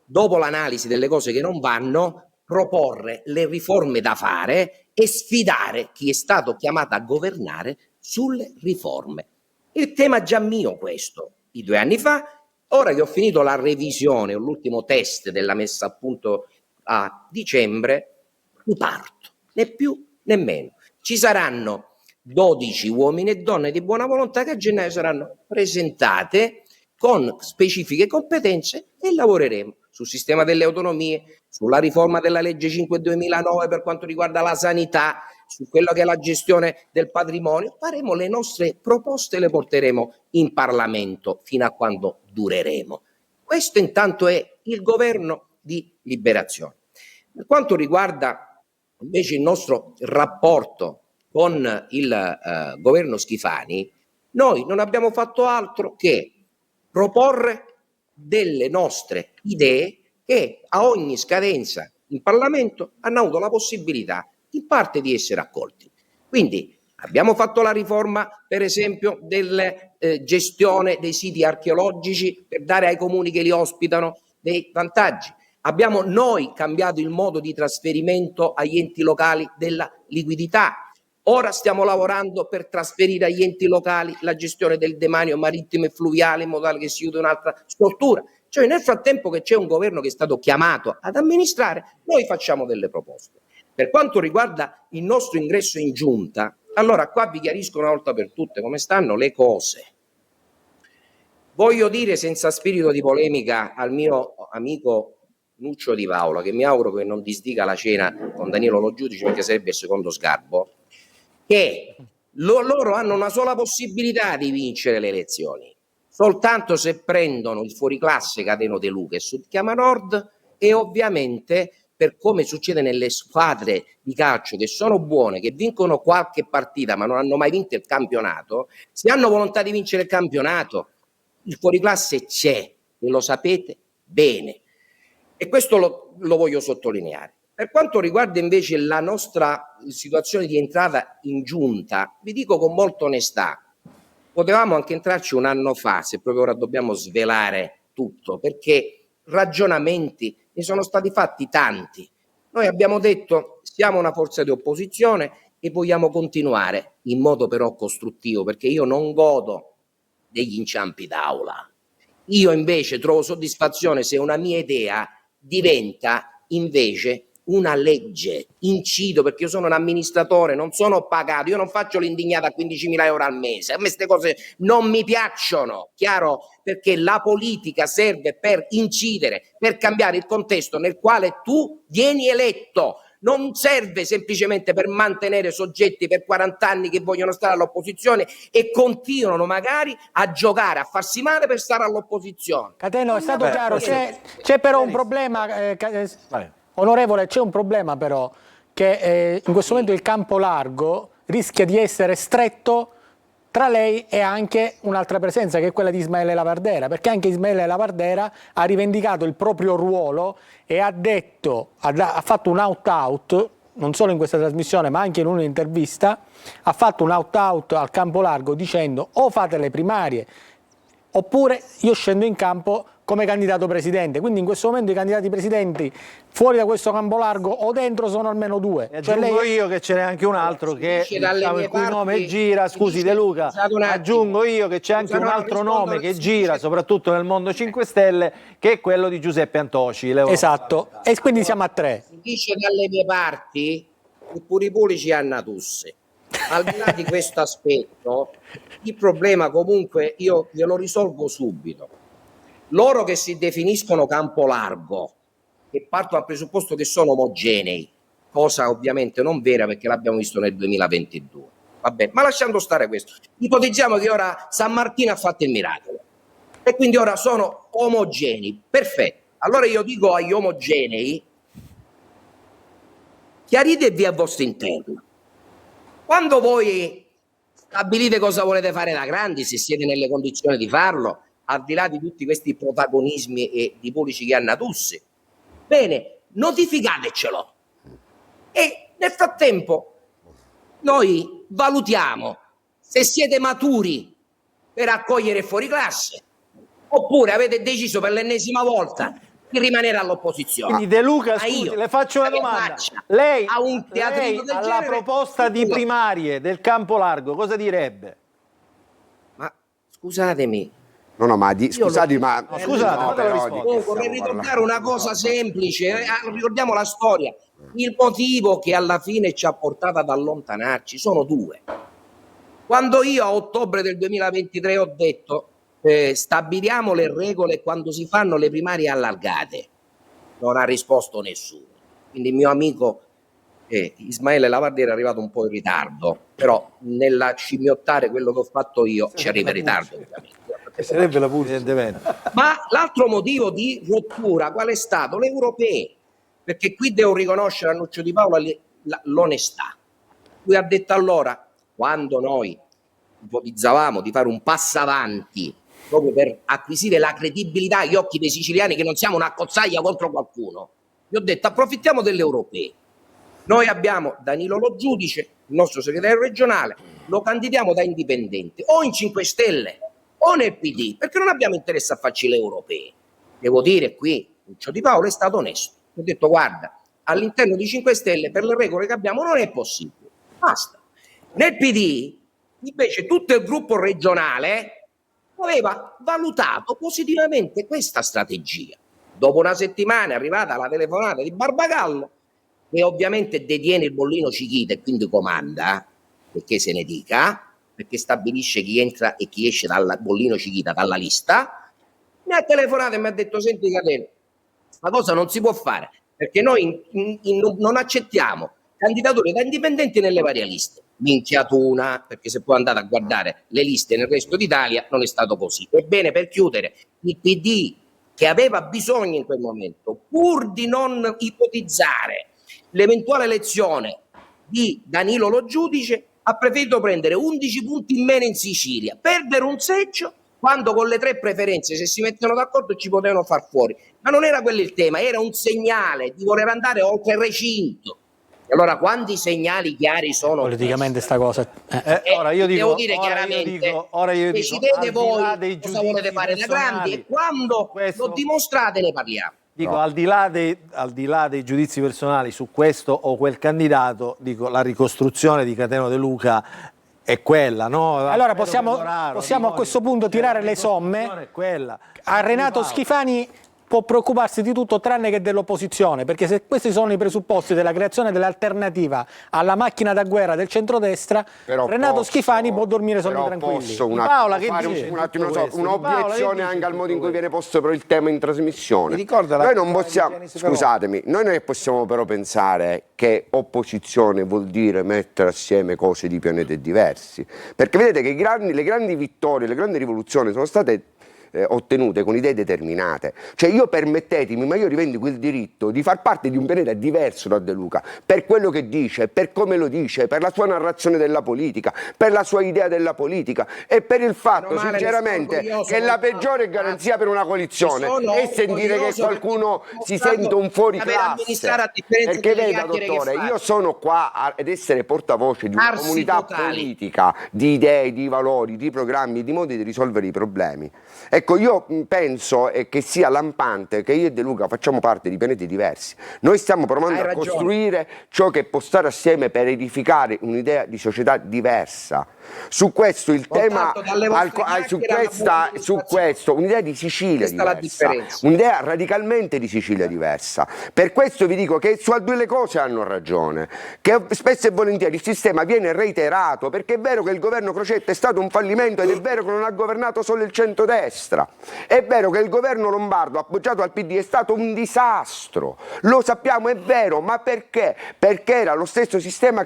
dopo l'analisi delle cose che non vanno, proporre le riforme da fare e sfidare chi è stato chiamato a governare sulle riforme. Il tema già mio questo, di 2 anni fa. Ora che ho finito la revisione, l'ultimo test della messa a punto a dicembre, riparto, né più né meno. Ci saranno 12 uomini e donne di buona volontà che a gennaio saranno presentate con specifiche competenze e lavoreremo sul sistema delle autonomie, sulla riforma della legge 5/2009 per quanto riguarda la sanità, su quello che è la gestione del patrimonio. Faremo le nostre proposte e le porteremo in Parlamento fino a quando dureremo. Questo intanto è il governo di liberazione. Per quanto riguarda invece il nostro rapporto con il governo Schifani, noi non abbiamo fatto altro che proporre delle nostre idee che a ogni scadenza in Parlamento hanno avuto la possibilità in parte di essere accolti. Quindi abbiamo fatto la riforma, per esempio, della gestione dei siti archeologici per dare ai comuni che li ospitano dei vantaggi. Abbiamo noi cambiato il modo di trasferimento agli enti locali della liquidità. Ora stiamo lavorando per trasferire agli enti locali la gestione del demanio marittimo e fluviale in modo tale che si usi un'altra struttura. Cioè, nel frattempo che c'è un governo che è stato chiamato ad amministrare, noi facciamo delle proposte. Per quanto riguarda il nostro ingresso in giunta, allora qua vi chiarisco una volta per tutte come stanno le cose. Voglio dire senza spirito di polemica al mio amico Nuccio Di Paola, che mi auguro che non disdica la cena con Danilo Lo Giudice perché sarebbe il secondo sgarbo, che loro hanno una sola possibilità di vincere le elezioni, soltanto se prendono il fuoriclasse Cateno De Luca e Sudchiama Nord e ovviamente, per come succede nelle squadre di calcio che sono buone, che vincono qualche partita ma non hanno mai vinto il campionato, se hanno volontà di vincere il campionato, il fuoriclasse c'è, e lo sapete bene. E questo lo voglio sottolineare. Per quanto riguarda invece la nostra situazione di entrata in giunta, vi dico con molta onestà, potevamo anche entrarci 1 anno fa, se proprio ora dobbiamo svelare tutto, perché ragionamenti ne sono stati fatti tanti. Noi abbiamo detto siamo una forza di opposizione e vogliamo continuare in modo però costruttivo, perché io non godo degli inciampi d'aula. Io invece trovo soddisfazione se una mia idea diventa invece una legge, incido perché io sono un amministratore, non sono pagato, io non faccio l'indignato a 15.000 euro al mese, a me queste cose non mi piacciono, chiaro? Perché la politica serve per incidere, per cambiare il contesto nel quale tu vieni eletto, non serve semplicemente per mantenere soggetti per 40 anni che vogliono stare all'opposizione e continuano magari a giocare, a farsi male per stare all'opposizione. Cateno, è stato chiaro, c'è però un problema, onorevole, c'è un problema però, che in questo momento il campo largo rischia di essere stretto tra lei e anche un'altra presenza che è quella di Ismaele Lavardera, perché anche Ismaele Lavardera ha rivendicato il proprio ruolo e ha detto, ha fatto un out-out, non solo in questa trasmissione ma anche in un'intervista, ha fatto un out-out al campo largo dicendo o fate le primarie oppure io scendo in campo come candidato presidente, quindi in questo momento i candidati presidenti fuori da questo campo largo o dentro sono almeno 2. E aggiungo io che ce n'è anche un altro che, diciamo, il cui nome gira, scusi De Luca, aggiungo io che c'è anche un altro nome che gira, soprattutto nel mondo 5 Stelle, che è quello di Giuseppe Antoci. Esatto, e quindi siamo a 3. Si dice dalle mie parti che pure i politici hanno tusse. Al di là di questo aspetto, il problema comunque io glielo risolvo subito. Loro che si definiscono campo largo, che partono dal presupposto che sono omogenei, cosa ovviamente non vera perché l'abbiamo visto nel 2022. Vabbè, ma lasciando stare questo, ipotizziamo che ora San Martino ha fatto il miracolo e quindi ora sono omogenei. Perfetto. Allora io dico agli omogenei: chiaritevi al vostro interno. Quando voi stabilite cosa volete fare da grandi, se siete nelle condizioni di farlo, al di là di tutti questi protagonismi e di politici che hanno tusse, bene, notificatecelo. E nel frattempo noi valutiamo se siete maturi per accogliere fuori classe oppure avete deciso per l'ennesima volta di rimanere all'opposizione. Quindi De Luca, scusi, le faccio una domanda. Lei alla proposta di primarie del campo largo cosa direbbe? Ma scusatemi. No, ma scusate, ma vorrei ricordare una cosa semplice, ricordiamo la storia. Il motivo che alla fine ci ha portato ad allontanarci sono 2. Quando io a ottobre del 2023 ho detto stabiliamo le regole quando si fanno le primarie allargate, non ha risposto nessuno. Quindi il mio amico Ismaele Lavardiera è arrivato un po' in ritardo, però nella scimmiottare quello che ho fatto io ci arriva in ritardo ovviamente. Sarebbe la pulce. Ma l'altro motivo di rottura qual è stato? Le europee, perché qui devo riconoscere a Nuccio Di Paola l'onestà. Lui ha detto: allora, quando noi ipotizzavamo di fare un passo avanti proprio per acquisire la credibilità agli occhi dei siciliani che non siamo una cozzaglia contro qualcuno, gli ho detto: approfittiamo delle europee. Noi abbiamo Danilo Lo Giudice, il nostro segretario regionale, lo candidiamo da indipendente o in 5 Stelle o nel PD, perché non abbiamo interesse a farci le europee. Devo dire qui, Nuccio Di Paola è stato onesto. Ho detto: guarda, all'interno di 5 Stelle per le regole che abbiamo non è possibile. Basta. Nel PD, invece, tutto il gruppo regionale aveva valutato positivamente questa strategia. Dopo una settimana è arrivata la telefonata di Barbagallo, che ovviamente detiene il bollino Cichita e quindi comanda, perché se ne dica, perché stabilisce chi entra e chi esce dal bollino Cichita, dalla lista. Mi ha telefonato e mi ha detto: senti Cateno, questa cosa non si può fare, perché noi non accettiamo candidature da indipendenti nelle varie liste. Minchiatuna, perché se poi andate a guardare le liste nel resto d'Italia non è stato così. Ebbene, per chiudere, il PD, che aveva bisogno in quel momento, pur di non ipotizzare l'eventuale elezione di Danilo Lo Giudice, ha preferito prendere 11 punti in meno in Sicilia, perdere un seggio, quando con le 3 preferenze, se si mettono d'accordo, ci potevano far fuori. Ma non era quello il tema, era un segnale di voler andare oltre il recinto. E allora quanti segnali chiari sono politicamente sta cosa? Ora io dico, devo dire chiaramente, decidete voi cosa volete fare da grandi e quando lo dimostrate ne parliamo. Dico, al di là dei giudizi personali su questo o quel candidato, dico, la ricostruzione di Cateno De Luca è quella, no? Allora possiamo a questo punto tirare le somme. A Renato Schifani può preoccuparsi di tutto tranne che dell'opposizione, perché se questi sono i presupposti della creazione dell'alternativa alla macchina da guerra del centrodestra, Renato Schifani può dormire sonni tranquilli. Posso un'obiezione anche al modo in cui viene posto però il tema in trasmissione. Noi non possiamo, scusatemi, noi non possiamo però pensare che opposizione vuol dire mettere assieme cose di pianeti diversi, perché vedete che le grandi vittorie, le grandi rivoluzioni sono state ottenute con idee determinate. Cioè io, permettetemi, ma io rivendico il diritto di far parte di un pianeta diverso da De Luca, per quello che dice, per come lo dice, per la sua narrazione della politica, per la sua idea della politica e per il fatto sinceramente che la peggiore garanzia per una coalizione è sentire che qualcuno si sente un fuori classe, perché veda dottore, io sono qua ad essere portavoce di una comunità politica, di idee, di valori, di programmi, di modi di risolvere i problemi. E Ecco, io penso che sia lampante che io e De Luca facciamo parte di pianeti diversi. Noi stiamo provando a costruire ciò che può stare assieme per edificare un'idea di società diversa. Su questo il tema, su questo un'idea di Sicilia diversa, un'idea radicalmente di Sicilia diversa. Per questo vi dico che su due cose hanno ragione, che spesso e volentieri il sistema viene reiterato, perché è vero che il governo Crocetta è stato un fallimento ed è vero che non ha governato solo il centrodestra, è vero che il governo Lombardo appoggiato al PD è stato un disastro, lo sappiamo, è vero, ma perché? Perché era lo stesso sistema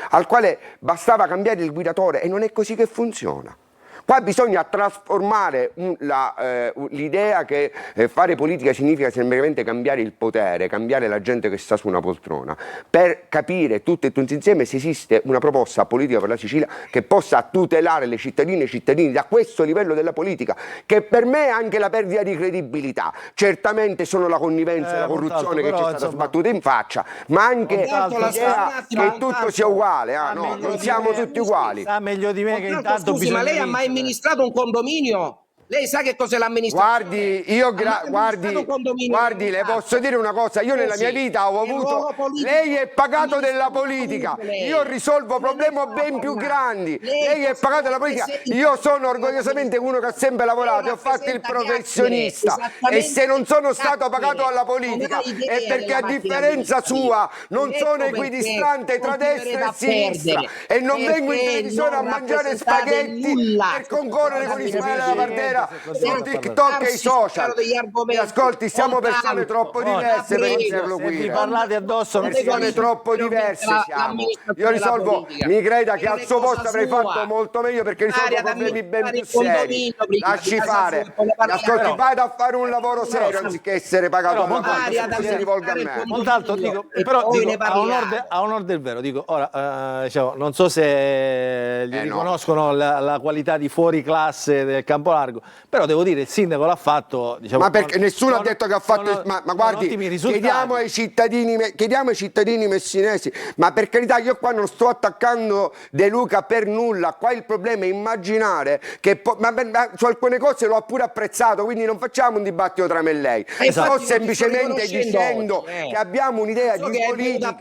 al quale bastava cambiare il guidatore, e non è così che funziona. Qua bisogna trasformare l'idea che fare politica significa semplicemente cambiare il potere, cambiare la gente che sta su una poltrona, per capire tutti e tutti insieme se esiste una proposta politica per la Sicilia che possa tutelare le cittadine e i cittadini da questo livello della politica, che per me è anche la perdita di credibilità. Certamente sono la connivenza e la corruzione che ci è stata sbattuta in faccia, ma anche l'idea che tutto sia uguale. No, non siamo tutti uguali. Sa meglio di me che intanto scusi, ma lei ha mai amministrato un condominio? Lei sa che cos'è l'amministrazione? Guardi, le posso dire una cosa, io nella mia vita ho avuto, lei è pagato della politica, io risolvo problemi ben più grandi, lei è pagato della politica, io sono orgogliosamente uno che ha sempre lavorato e ho fatto il professionista, e se non sono stato pagato alla politica è perché a differenza sua non sono equidistante tra destra e sinistra, e non vengo in televisione a mangiare spaghetti per concorrere con Ismaele La Pardera su TikTok e i social. Ascolti, siamo persone troppo diverse per interloquire. Parlate addosso, persone troppo diverse siamo. Io risolvo, mi creda che al suo posto avrei fatto molto meglio, perché risolvo problemi ben più seri. Lasci fare. Ascolti, vada a fare un lavoro serio anziché essere pagato alla politica, si rivolga a me. Montalto, però a onor del vero, dico, ora, diciamo, non so se gli riconoscono la qualità di fuori classe del campo largo, però devo dire il sindaco l'ha fatto, diciamo, ma perché nessuno ha detto che ha fatto, ma guardi, chiediamo ai cittadini messinesi, ma per carità, io qua non sto attaccando De Luca per nulla, qua il problema è immaginare che su alcune cose lo ha pure apprezzato, quindi non facciamo un dibattito tra me e lei, sto semplicemente dicendo che abbiamo un'idea di politica,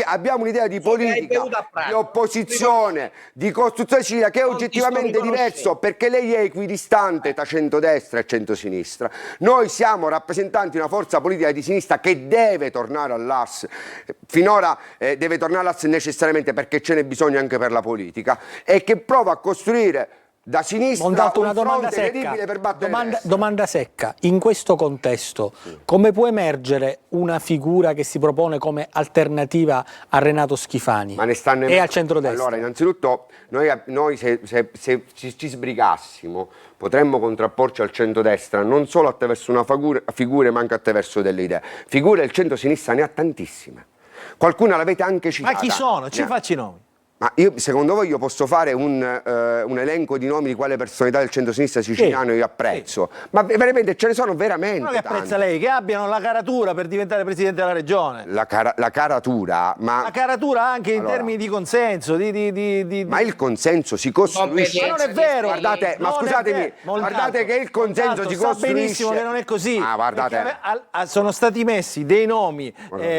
abbiamo un'idea di politica, di opposizione, di costruzione civile che è oggettivamente diverso, perché lei è equidistante tra centrodestra e centrosinistra. Noi siamo rappresentanti di una forza politica di sinistra che deve tornare all'asse. Finora deve tornare all'asse necessariamente perché ce n'è bisogno anche per la politica, e che prova a costruire da sinistra un fronte credibile per battere. Domanda secca. In questo contesto, come può emergere una figura che si propone come alternativa a Renato Schifani e al centrodestra? Allora, innanzitutto, noi se ci sbrigassimo potremmo contrapporci al centrodestra non solo attraverso una figura, ma anche attraverso delle idee. Figure il centrosinistra ne ha tantissime. Qualcuna l'avete anche citata. Ma chi sono? Ci facci i nomi. Ma secondo voi io posso fare un elenco di nomi di quale personalità del centro-sinistra siciliano io apprezzo? Ma veramente ce ne sono veramente ma che apprezza lei? Che abbiano la caratura per diventare presidente della regione. La caratura, ma... La caratura anche in termini di consenso, Ma il consenso si costruisce... Ma non è vero! Guardate, ma scusatemi, guardate che il consenso si costruisce... Sa benissimo che non è così. Ah, guardate... Sono stati messi dei nomi,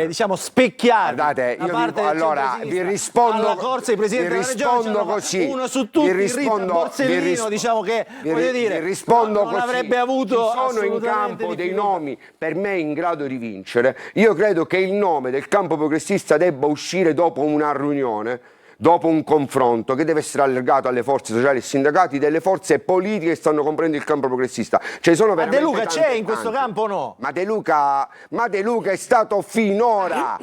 diciamo, specchiati. Guardate, allora vi rispondo... Alla corsa di presidente della regione, così. uno su tutti, Rita Borsellino, diciamo che, voglio dire, non avrebbe avuto ci sono in campo dei nomi per me in grado di vincere. Io credo che il nome del campo progressista debba uscire dopo una riunione, dopo un confronto che deve essere allargato alle forze sociali e sindacati delle forze politiche che stanno comprendendo il campo progressista. Ma De Luca c'è in questo campo o no? Ma De Luca è stato finora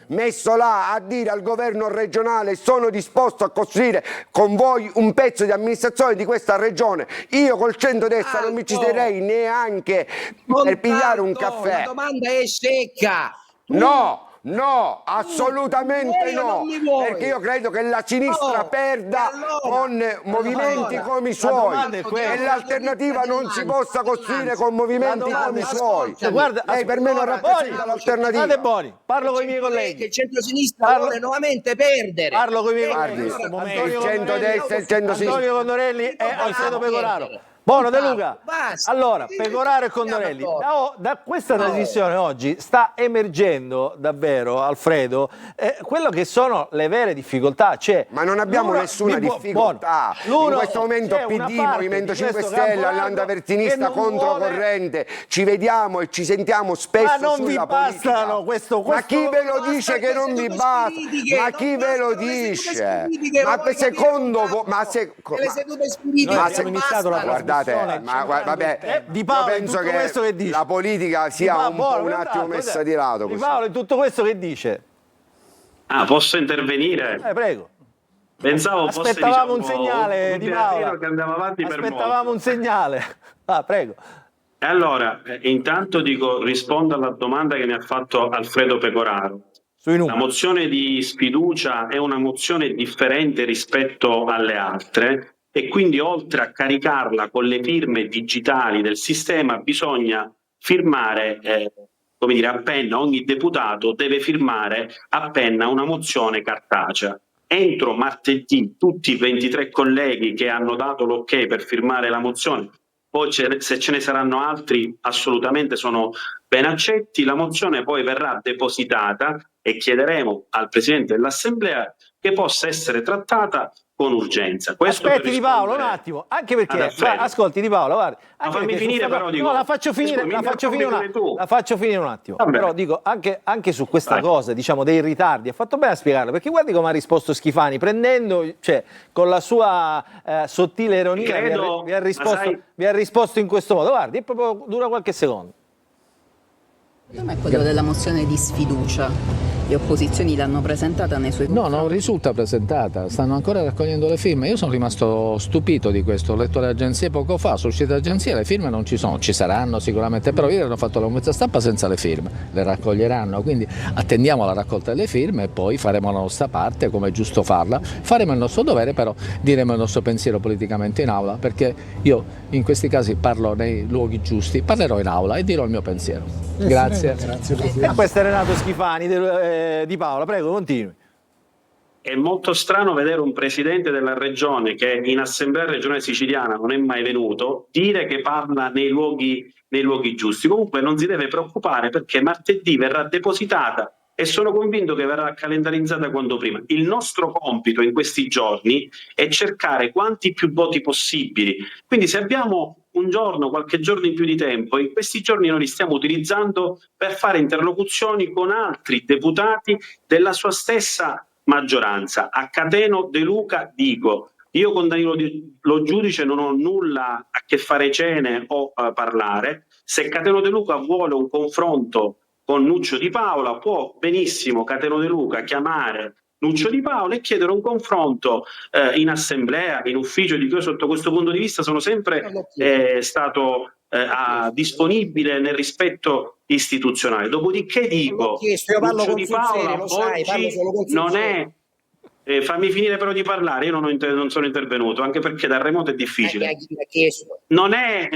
messo là a dire al governo regionale: sono disposto a costruire con voi un pezzo di amministrazione di questa regione. Io col centrodestra non mi ci terrei neanche per pigliare un caffè. La domanda è secca. No, assolutamente no, perché io credo che la sinistra perda con movimenti come i suoi, e l'alternativa non si possa costruire con movimenti come i suoi. Lei per me non rappresenta l'alternativa. State buoni, parlo con i miei colleghi. Il centro-sinistra vuole nuovamente perdere. Parlo con i miei colleghi. Il centrodestra e il centro-sinistra. Antonio Condorelli e Alfredo Pecoraro. Buono De Luca. Basta. Allora, Pecoraro e Condorelli, da questa trasmissione oggi sta emergendo davvero, Alfredo, quello che sono le vere difficoltà. Cioè, ma non abbiamo nessuna difficoltà. In questo momento PD, Movimento 5 Stelle, Alleanza Verzinista, controcorrente, ci vediamo e ci sentiamo spesso non sulla vi bastano politica. Ma chi ve lo dice che non vi basta? Ma chi ve lo dice? Ma secondo voi, le sedute spiritiche abbiamo iniziato la guardate, ma vabbè, Di Paolo, io penso in tutto questo che dice? la politica sia un attimo messa di lato. Di Paolo, in tutto questo che dice? Posso intervenire? Prego. Pensavo Aspettavamo fosse, un segnale di Paolo. Che andava avanti Aspettavamo un segnale. Prego. E allora, intanto rispondo alla domanda che mi ha fatto Alfredo Pecoraro. La mozione di sfiducia è una mozione differente rispetto alle altre e quindi oltre a caricarla con le firme digitali del sistema bisogna firmare, come dire, a penna, ogni deputato deve firmare a penna una mozione cartacea. Entro martedì tutti i 23 colleghi che hanno dato l'ok per firmare la mozione, poi se ce ne saranno altri assolutamente sono ben accetti, la mozione poi verrà depositata e chiederemo al Presidente dell'Assemblea che possa essere trattata con urgenza. Questo aspetti Di Paolo un attimo, anche perché ascolti Di Paolo, guarda, anche fammi finire però dico, no, la faccio finire un attimo. Vabbè. Però dico anche su questa cosa, diciamo, dei ritardi, ha fatto bene a spiegarlo, perché guardi come ha risposto Schifani, prendendo, cioè con la sua sottile ironia vi ha risposto in questo modo. Guardi, è proprio dura qualche secondo. Il tema è quello della mozione di sfiducia. Le opposizioni l'hanno presentata nei suoi confronti? No, non risulta presentata, stanno ancora raccogliendo le firme. Io sono rimasto stupito di questo, ho letto le agenzie poco fa, sul sito dell'agenzia le firme non ci sono, ci saranno sicuramente, però ieri hanno fatto la conferenza stampa senza le firme, le raccoglieranno, quindi attendiamo la raccolta delle firme e poi faremo la nostra parte, come è giusto farla, faremo il nostro dovere, però diremo il nostro pensiero politicamente in aula, perché io in questi casi parlo nei luoghi giusti, parlerò in aula e dirò il mio pensiero. Grazie. E questo è Renato Schifani Di Paola, prego, continui. È molto strano vedere un presidente della regione che in assemblea regionale siciliana non è mai venuto dire che parla nei luoghi giusti. Comunque non si deve preoccupare perché martedì verrà depositata e sono convinto che verrà calendarizzata quanto prima. Il nostro compito in questi giorni è cercare quanti più voti possibili. Quindi se abbiamo un giorno, qualche giorno in più di tempo, in questi giorni noi li stiamo utilizzando per fare interlocuzioni con altri deputati della sua stessa maggioranza. A Cateno De Luca dico, io con Danilo Lo Giudice non ho nulla a che fare cene o parlare. Se Cateno De Luca vuole un confronto con Nuccio Di Paola, può benissimo Cateno De Luca chiamare Nuccio Di Paola e chiedere un confronto in assemblea, in ufficio, di cui sotto questo punto di vista sono sempre stato disponibile nel rispetto istituzionale. Dopodiché dico, Nuccio Di Paola oggi non è... fammi finire però di parlare, io non sono intervenuto, anche perché dal remoto è difficile. Non è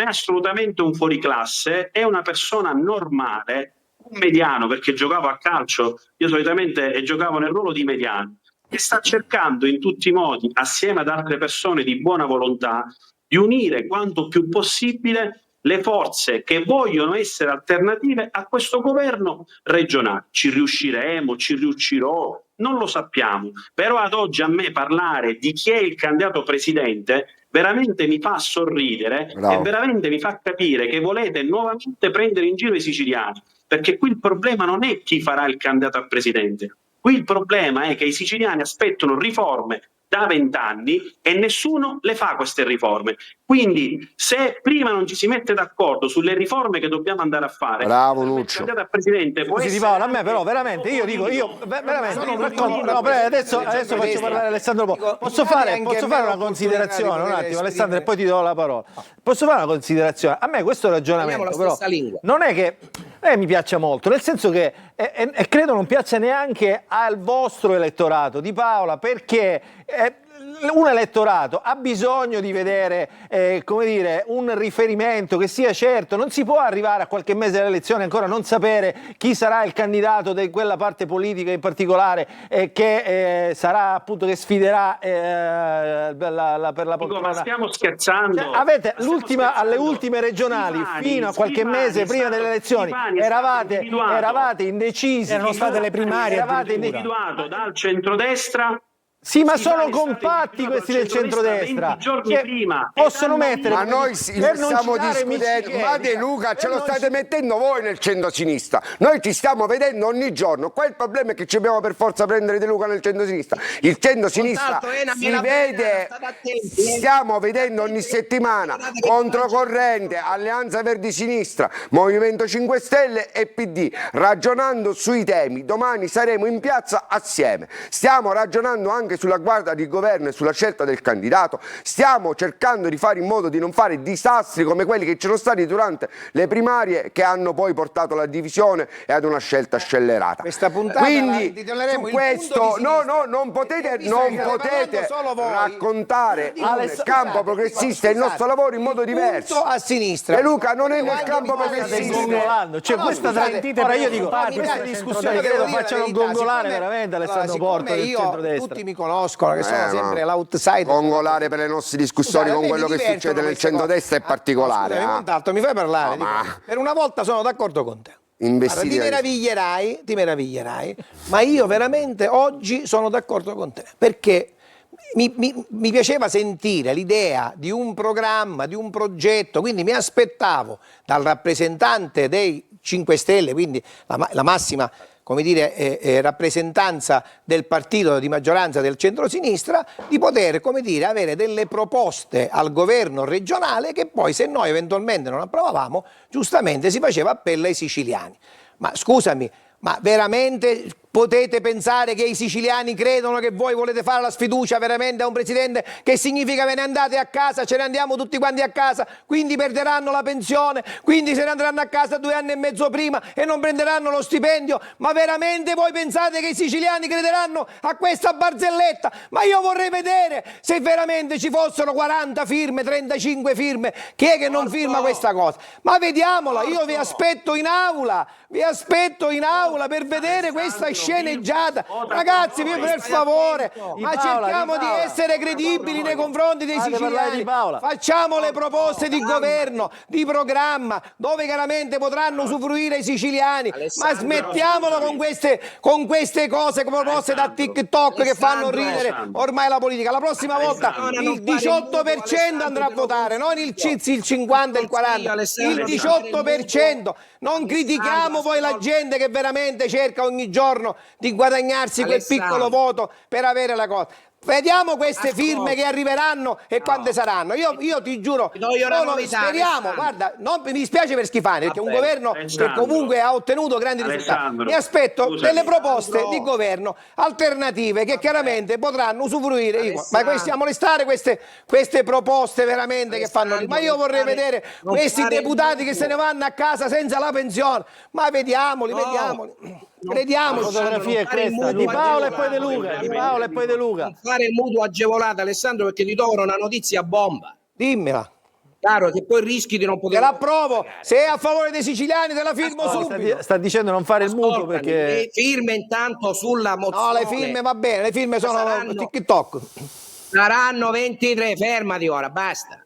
assolutamente un fuoriclasse, è una persona normale, un mediano, perché giocavo a calcio, io solitamente giocavo nel ruolo di mediano, e sta cercando in tutti i modi, assieme ad altre persone di buona volontà, di unire quanto più possibile le forze che vogliono essere alternative a questo governo regionale. Ci riusciremo, ci riuscirò, non lo sappiamo, però ad oggi a me parlare di chi è il candidato presidente veramente mi fa sorridere. Bravo. E veramente mi fa capire che volete nuovamente prendere in giro i siciliani, perché qui il problema non è chi farà il candidato a presidente, qui il problema è che i siciliani aspettano riforme da 20 anni e nessuno le fa queste riforme. Quindi se prima non ci si mette d'accordo sulle riforme che dobbiamo andare a fare, bravo Nuccio. Il presidente può Scusi Di Paola, a me però veramente adesso faccio parlare Alessandro Po. Posso fare una considerazione un attimo, Alessandro, e poi ti do la parola. Posso fare una considerazione? A me questo ragionamento però non è che mi piaccia molto, nel senso che credo non piaccia neanche al vostro elettorato, Di Paola, perché un elettorato ha bisogno di vedere come dire, un riferimento che sia certo. Non si può arrivare a qualche mese delle elezioni ancora non sapere chi sarà il candidato di quella parte politica in particolare che sarà appunto che sfiderà per la poltrona. Ma stiamo scherzando. Cioè, avete alle ultime regionali fino a qualche mese prima delle elezioni eravate indecisi, erano state le primarie, eravate individuato dal centrodestra. Sì, ma sono compatti questi del centrodestra. 20 giorni prima. Possono mettere. Ma noi stiamo discutendo, ma De Luca ce lo state mettendo voi nel centro-sinistra. Noi ci stiamo vedendo ogni giorno. Qua il problema è che ci dobbiamo per forza prendere De Luca nel centro-sinistra. Il centro-sinistra si vede, stiamo vedendo ogni settimana Controcorrente, Alleanza Verdi-Sinistra, Movimento 5 Stelle e PD, ragionando sui temi. Domani saremo in piazza assieme. Stiamo ragionando anche sulla guardia di governo e sulla scelta del candidato, stiamo cercando di fare in modo di non fare disastri come quelli che ci sono stati durante le primarie, che hanno poi portato alla divisione e ad una scelta scellerata. Questa puntata quindi su questo non potete raccontare nel campo progressista il nostro lavoro in modo diverso. A sinistra. De Luca non è nel campo progressista. Cioè, ora io dico, queste discussioni credo facciano gongolare veramente Alessandro Porto del centrodestra. Tutti mi conoscono che sono sempre l'outsider. Gongolare per le nostre discussioni con quello che succede nel centrodestra è particolare. Montalto, mi fai parlare? Per una volta sono d'accordo con te. Allora, ti meraviglerai, ma io veramente oggi sono d'accordo con te, perché mi piaceva sentire l'idea di un programma, di un progetto, quindi mi aspettavo dal rappresentante dei 5 Stelle, quindi la massima, come dire, rappresentanza del partito di maggioranza del centrosinistra, di poter, come dire, avere delle proposte al governo regionale che poi, se noi eventualmente non approvavamo, giustamente si faceva appello ai siciliani. Ma scusami, ma veramente potete pensare che i siciliani credono che voi volete fare la sfiducia veramente a un presidente, che significa ve ne andate a casa, ce ne andiamo tutti quanti a casa, quindi perderanno la pensione, quindi se ne andranno a casa 2 anni e mezzo prima e non prenderanno lo stipendio? Ma veramente voi pensate che i siciliani crederanno a questa barzelletta? Ma io vorrei vedere se veramente ci fossero 40 firme, 35 firme, chi è che non firma questa cosa? Ma vediamola, io vi aspetto in aula per vedere questa sceneggiata. Ragazzi, per favore, ma cerchiamo di essere credibili nei confronti dei siciliani. Facciamo le proposte di governo, di programma, dove chiaramente potranno usufruire i siciliani, ma smettiamolo con queste cose proposte da TikTok che fanno ridere ormai la politica. La prossima volta il 18% andrà a votare, non il 50 e il 40, il 18%. Non critichiamo poi la gente che veramente cerca ogni giorno di guadagnarsi quel piccolo voto per avere la cosa. Vediamo queste firme che arriveranno e quante saranno. Io ti giuro, speriamo, guarda, non mi dispiace per Schifani, perché è un governo che comunque ha ottenuto grandi risultati. Mi aspetto delle proposte di governo alternative che chiaramente potranno usufruire. Ma possiamo restare queste proposte veramente che fanno? Ma io vorrei vedere questi deputati che se ne vanno a casa senza la pensione. Ma vediamoli. Crediamo. La fotografia è questa, Di Paola e poi De Luca. Non fare mutuo agevolato, Alessandro, perché ti trovano una notizia bomba. Dimmela. Chiaro che poi rischi di non poter... Te l'approvo, se è a favore dei siciliani te la firmo subito. Sta dicendo non fare il mutuo perché... Le firme intanto sulla mozione... No, le firme va bene, le firme sono TikTok. Saranno 23, fermati ora, basta.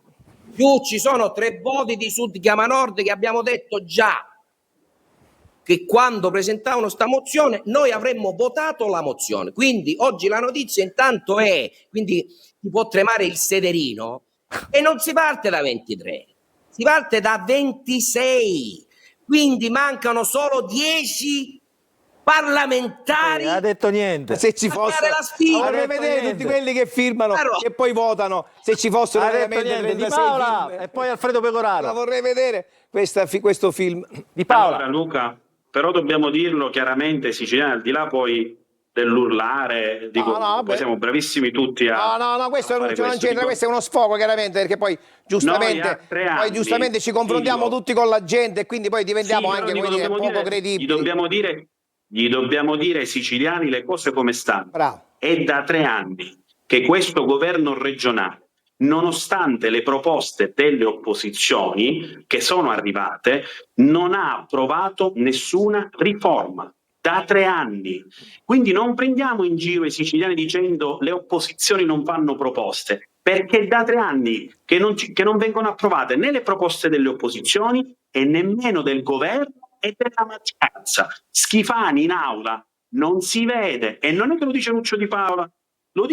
Più ci sono 3 voti di Sud Chiama Nord che abbiamo detto già che quando presentavano sta mozione noi avremmo votato la mozione. Quindi oggi la notizia intanto è, quindi ti può tremare il sederino, e non si parte da 23, si parte da 26, quindi mancano solo 10 parlamentari. Non ha detto niente. Se ci fosse la sfida, vorrei vedere tutti quelli che firmano e poi votano, se ci fossero veramente 36 Di Paola firme. E poi Alfredo Pecoraro. La vorrei vedere questo film. Di Paola. Allora, Luca, però dobbiamo dirlo chiaramente, siciliani, al di là poi dell'urlare, poi siamo bravissimi tutti a... No, questo non c'entra, questo è uno sfogo chiaramente, perché poi giustamente ci confrontiamo tutti con la gente e quindi poi diventiamo anche poco credibili. Gli dobbiamo dire ai siciliani le cose come stanno. Bravo. È da 3 anni che questo governo regionale, nonostante le proposte delle opposizioni che sono arrivate, non ha approvato nessuna riforma da 3 anni. Quindi non prendiamo in giro i siciliani dicendo le opposizioni non fanno proposte, perché da 3 anni che non vengono approvate né le proposte delle opposizioni e nemmeno del governo e della maggioranza. Schifani in aula non si vede, e non è che lo dice Nuccio Di Paola, lo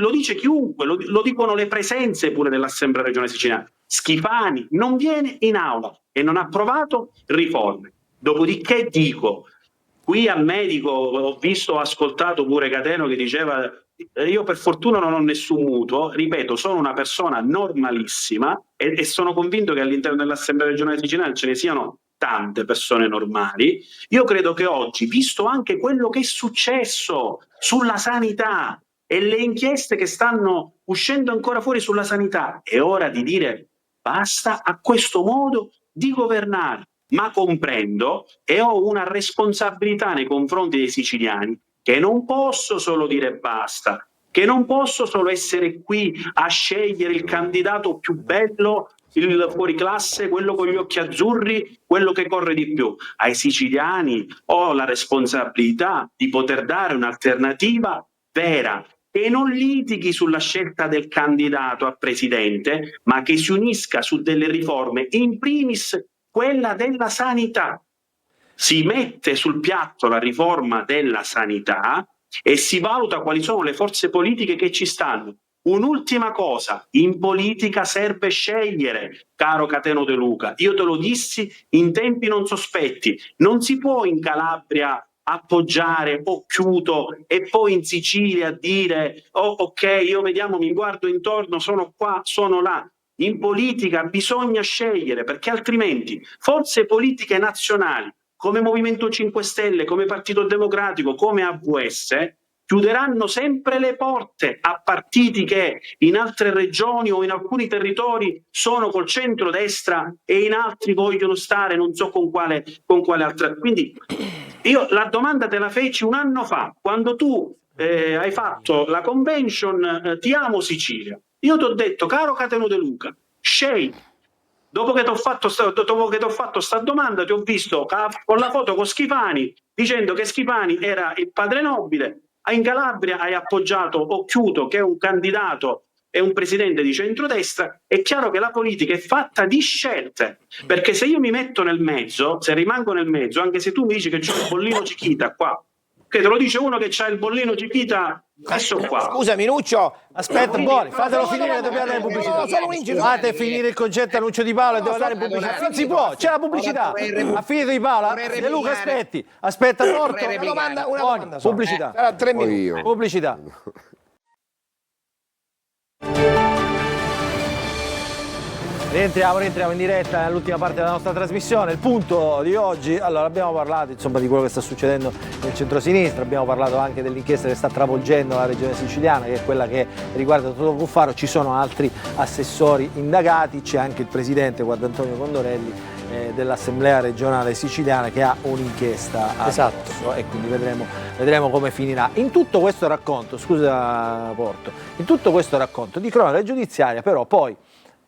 dice chiunque, lo dicono le presenze pure dell'Assemblea regionale siciliana. Schifani non viene in aula e non ha approvato riforme. Dopodiché dico, qui al medico ho ascoltato pure Cateno che diceva io per fortuna non ho nessun mutuo, ripeto, sono una persona normalissima e sono convinto che all'interno dell'Assemblea regionale siciliana ce ne siano tante persone normali. Io credo che oggi, visto anche quello che è successo sulla sanità e le inchieste che stanno uscendo ancora fuori sulla sanità, è ora di dire basta a questo modo di governare. Ma comprendo e ho una responsabilità nei confronti dei siciliani, che non posso solo dire basta, che non posso solo essere qui a scegliere il candidato più bello, il fuoriclasse, quello con gli occhi azzurri, quello che corre di più. Ai siciliani ho la responsabilità di poter dare un'alternativa vera, che non litighi sulla scelta del candidato a presidente, ma che si unisca su delle riforme, in primis quella della sanità. Si mette sul piatto la riforma della sanità e si valuta quali sono le forze politiche che ci stanno. Un'ultima cosa, in politica serve scegliere, caro Cateno De Luca, io te lo dissi in tempi non sospetti, non si può in Calabria appoggiare Occhiuto e poi in Sicilia dire oh ok, io vediamo, mi guardo intorno, sono qua, sono là. In politica bisogna scegliere, perché altrimenti forze politiche nazionali come Movimento 5 Stelle, come Partito Democratico, come AVS chiuderanno sempre le porte a partiti che in altre regioni o in alcuni territori sono col centrodestra e in altri vogliono stare non so con quale altra. Quindi io la domanda te la feci 1 anno fa, quando tu hai fatto la convention Ti amo Sicilia. Io ti ho detto, caro Cateno De Luca, scegli. Dopo che ti ho fatto sta domanda, ti ho visto con la foto con Schifani, dicendo che Schifani era il padre nobile. In Calabria hai appoggiato Occhiuto, che è un candidato e un presidente di centrodestra. È chiaro che la politica è fatta di scelte, perché se io mi metto nel mezzo, se rimango nel mezzo, anche se tu mi dici che c'è il bollino Cichita qua, che te lo dice uno che c'ha il bollino Cichita messo qua. Scusa Minuccio, aspetta, buoni, fatelo finire, dobbiamo dare pubblicità. Fate finire il concetto a Nuccio Di Paola e devo dare pubblicità. Non si può, c'è la pubblicità. Ha finito Di Paola? De Luca, aspetti. Aspetta, Porto. Una domanda sola. Pubblicità. Sarà 3 minuti. Pubblicità. Rientriamo in diretta nell'ultima parte della nostra trasmissione. Il punto di oggi, allora abbiamo parlato insomma di quello che sta succedendo nel centrosinistra, abbiamo parlato anche dell'inchiesta che sta travolgendo la regione siciliana, che è quella che riguarda Toto Cuffaro. Ci sono altri assessori indagati, c'è anche il presidente Guardo Antonio Condorelli dell'Assemblea regionale siciliana che ha un'inchiesta addosso, e quindi vedremo come finirà. In tutto questo racconto, scusa Porto, in tutto questo racconto di cronaca giudiziaria però poi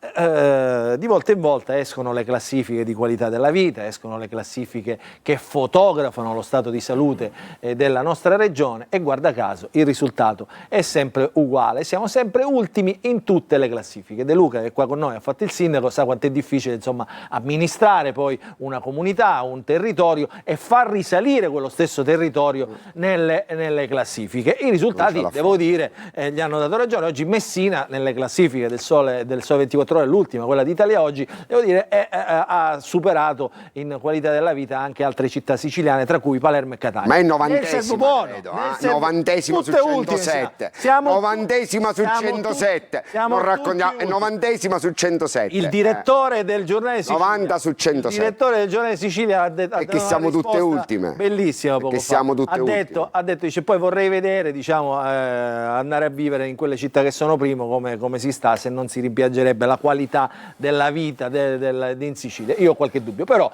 di volta in volta escono le classifiche di qualità della vita, escono le classifiche che fotografano lo stato di salute della nostra regione e guarda caso il risultato è sempre uguale, siamo sempre ultimi in tutte le classifiche. De Luca, che è qua con noi, ha fatto il sindaco, sa quanto è difficile insomma amministrare poi una comunità, un territorio e far risalire quello stesso territorio nelle classifiche. I risultati, devo dire, gli hanno dato ragione. Oggi Messina nelle classifiche del Sole 24 Ore, l'ultima, quella di Italia Oggi, devo dire ha superato in qualità della vita anche altre città siciliane, tra cui Palermo e Catania. Ma è 90esima, credo, 90esima su 107. 90esima su 107. Non raccontiamo, è 90esima su 107. Il direttore del giornale Sicilia, 90 su 107. Il direttore del giornale Sicilia ha detto che siamo tutte ultime. Bellissima poco che fa. Siamo tutte ha detto, dice, poi vorrei vedere, diciamo, andare a vivere in quelle città che sono primo come si sta, se non si rimpiangerebbe l'acqua qualità della vita in Sicilia. Io ho qualche dubbio, però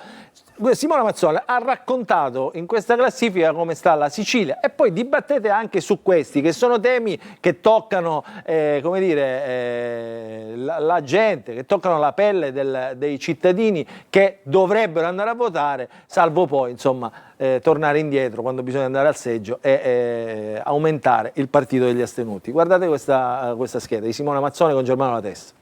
Simona Mazzola ha raccontato in questa classifica come sta la Sicilia, e poi dibattete anche su questi che sono temi che toccano come dire, la gente, che toccano la pelle dei cittadini che dovrebbero andare a votare, salvo poi insomma tornare indietro quando bisogna andare al seggio e aumentare il partito degli astenuti. Guardate questa scheda di Simona Mazzola con Germano La Testa.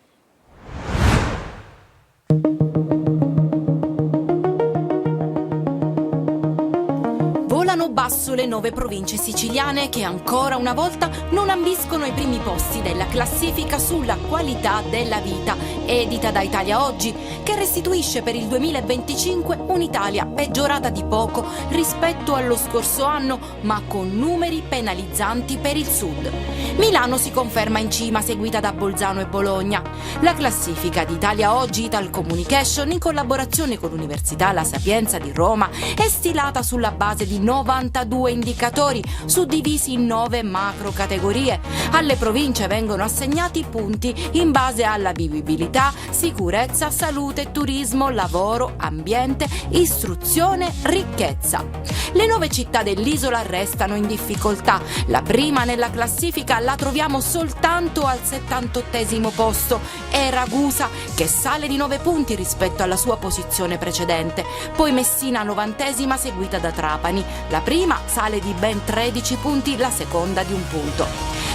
Volano basso le 9 province siciliane che ancora una volta non ambiscono ai primi posti della classifica sulla qualità della vita, edita da Italia Oggi, che restituisce per il 2025 un'Italia peggiorata di poco rispetto allo scorso anno, ma con numeri penalizzanti per il sud. Milano si conferma in cima, seguita da Bolzano e Bologna. La classifica di Italia Oggi Ital Communication, in collaborazione con l'Università La Sapienza di Roma, è stilata sulla base di 92 indicatori suddivisi in 9 macro categorie. Alle province vengono assegnati punti in base alla vivibilità, sicurezza, salute, turismo, lavoro, ambiente, istruzione, ricchezza. Le 9 città dell'isola restano in difficoltà. La prima nella classifica la troviamo soltanto al 78° posto, è Ragusa, che sale di 9 punti rispetto alla sua posizione precedente. Poi Messina 90°, seguita da Trapani. La prima sale di ben 13 punti, la seconda di 1 punto.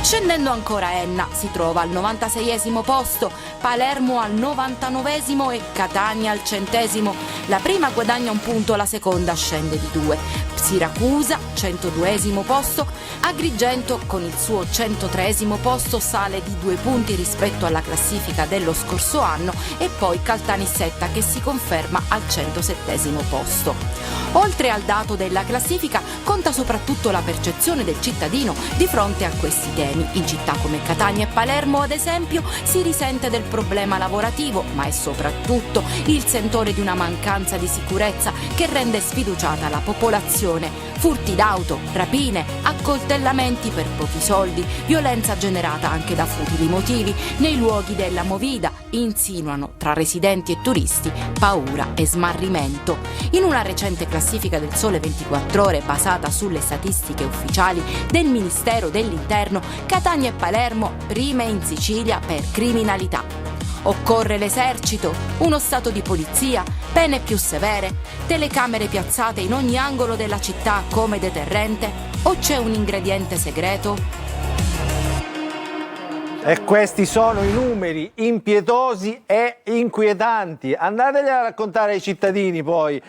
Scendendo ancora Enna si trova al 96° posto, Palermo al 99° e Catania al 100°. La prima guadagna 1 punto, la seconda scende di 2. Siracusa 102° posto, Agrigento con il suo 103° posto sale di 2 punti rispetto alla classifica dello scorso anno, e poi Caltanissetta che si conferma al 107° posto. Oltre al dato della classifica, conta soprattutto la percezione del cittadino di fronte a questi temi. In città come Catania e Palermo, ad esempio, si risente del problema lavorativo, ma è soprattutto il sentore di una mancanza di sicurezza che rende sfiduciata la popolazione. Furti d'auto, rapine, accoltellamenti per pochi soldi, violenza generata anche da futili motivi nei luoghi della movida insinuano tra residenti e turisti paura e smarrimento. In una recente classifica del Sole 24 Ore basata sulle statistiche ufficiali del Ministero dell'Interno, Catania e Palermo prime in Sicilia per criminalità. Occorre l'esercito, uno stato di polizia, pene più severe, telecamere piazzate in ogni angolo della città come deterrente, o c'è un ingrediente segreto? E questi sono i numeri impietosi e inquietanti. Andateli a raccontare ai cittadini poi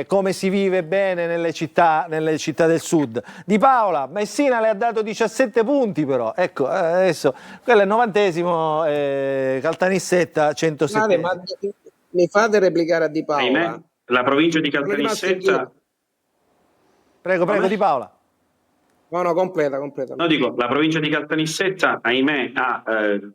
come si vive bene nelle città del sud. Di Paola, Messina le ha dato 17 punti però, ecco, adesso quello è il 90°, Caltanissetta 107. Ma mi fate replicare a Di Paola? Ahimè, la provincia di Caltanissetta... Prego Di Paola. No, completa. No, dico, la provincia di Caltanissetta, ahimè, ha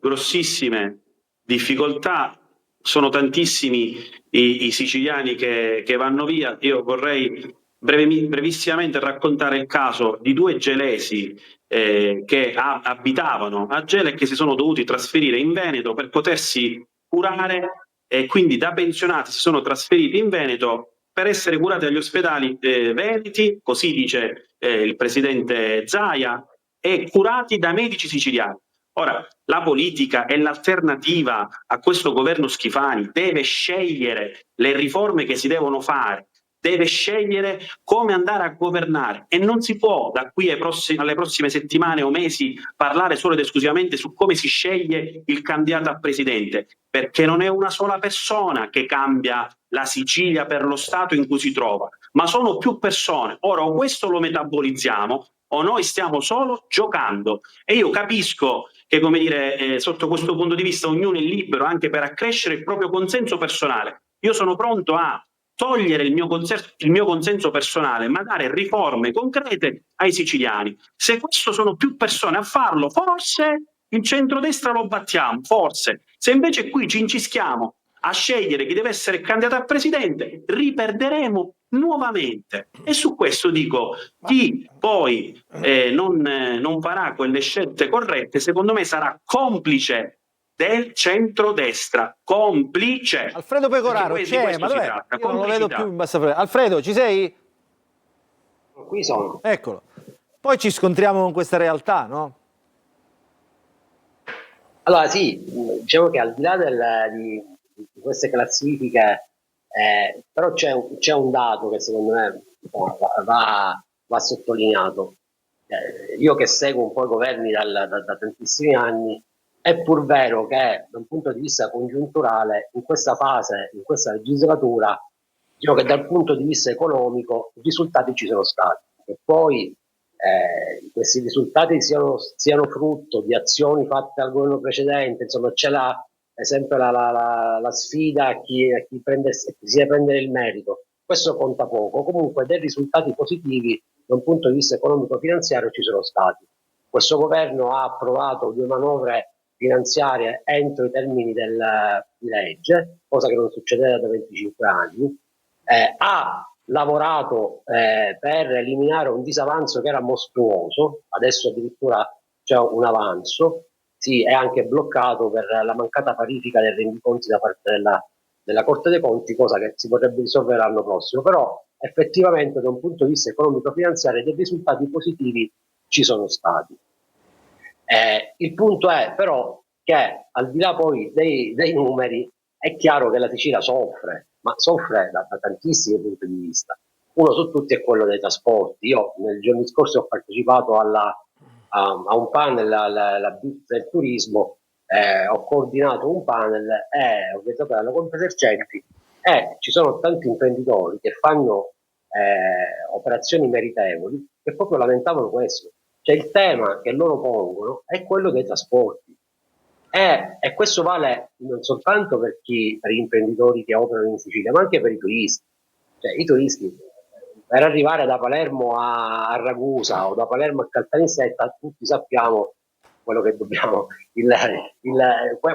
grossissime difficoltà, sono tantissimi i siciliani che vanno via. Io vorrei brevissimamente raccontare il caso di 2 gelesi che abitavano a Gela e che si sono dovuti trasferire in Veneto per potersi curare, e quindi da pensionati si sono trasferiti in Veneto per essere curati agli ospedali veneti, così dice il presidente Zaia, e curati da medici siciliani. Ora, la politica e l'alternativa a questo governo Schifani deve scegliere le riforme che si devono fare, deve scegliere come andare a governare, e non si può da qui alle prossime settimane o mesi parlare solo ed esclusivamente su come si sceglie il candidato a presidente, perché non è una sola persona che cambia la Sicilia per lo stato in cui si trova, ma sono più persone. Ora, o questo lo metabolizziamo o noi stiamo solo giocando, e io capisco che, come dire, sotto questo punto di vista ognuno è libero anche per accrescere il proprio consenso personale. Io sono pronto a togliere il mio consenso personale, ma dare riforme concrete ai siciliani. Se questo sono più persone a farlo, forse il centrodestra lo battiamo, forse. Se invece qui ci incischiamo a scegliere chi deve essere candidato a presidente, riperderemo nuovamente. E su questo dico, chi poi non farà quelle scelte corrette, secondo me sarà complice del centrodestra, complice. Alfredo Pecoraro Perché c'è, questo ma si dov'è? tratta, Io non lo vedo complicità. più in bassa frequenza. Alfredo, ci sei? Qui sono. Eccolo. Poi ci scontriamo con questa realtà, no? Allora sì, diciamo che al di là di queste classifiche, però c'è un dato che secondo me va sottolineato. Io che seguo un po' i governi da tantissimi anni, è pur vero che da un punto di vista congiunturale in questa fase, in questa legislatura, diciamo che dal punto di vista economico i risultati ci sono stati. E poi questi risultati siano frutto di azioni fatte dal governo precedente, insomma è sempre la sfida a chi si deve prendere il merito. Questo conta poco, comunque dei risultati positivi da un punto di vista economico-finanziario ci sono stati. Questo governo ha approvato 2 manovre finanziarie entro i termini di legge, cosa che non succedeva da 25 anni, ha lavorato per eliminare un disavanzo che era mostruoso, adesso addirittura c'è un avanzo, sì, è anche bloccato per la mancata parifica dei rendiconti da parte della Corte dei Conti, cosa che si potrebbe risolvere l'anno prossimo, però effettivamente da un punto di vista economico-finanziario dei risultati positivi ci sono stati. Il punto è però che al di là poi dei numeri è chiaro che la Sicilia soffre, ma soffre da tantissimi punti di vista. Uno su tutti è quello dei trasporti. Io nei giorni scorsi ho partecipato a un panel alla BIT del turismo, ho coordinato un panel organizzato dalla Confesercenti e ci sono tanti imprenditori che fanno operazioni meritevoli che proprio lamentavano questo. Cioè il tema che loro pongono è quello dei trasporti. E questo vale non soltanto per gli imprenditori che operano in Sicilia, ma anche per i turisti. Cioè, i turisti per arrivare da Palermo a Ragusa o da Palermo a Caltanissetta, tutti sappiamo quello che dobbiamo,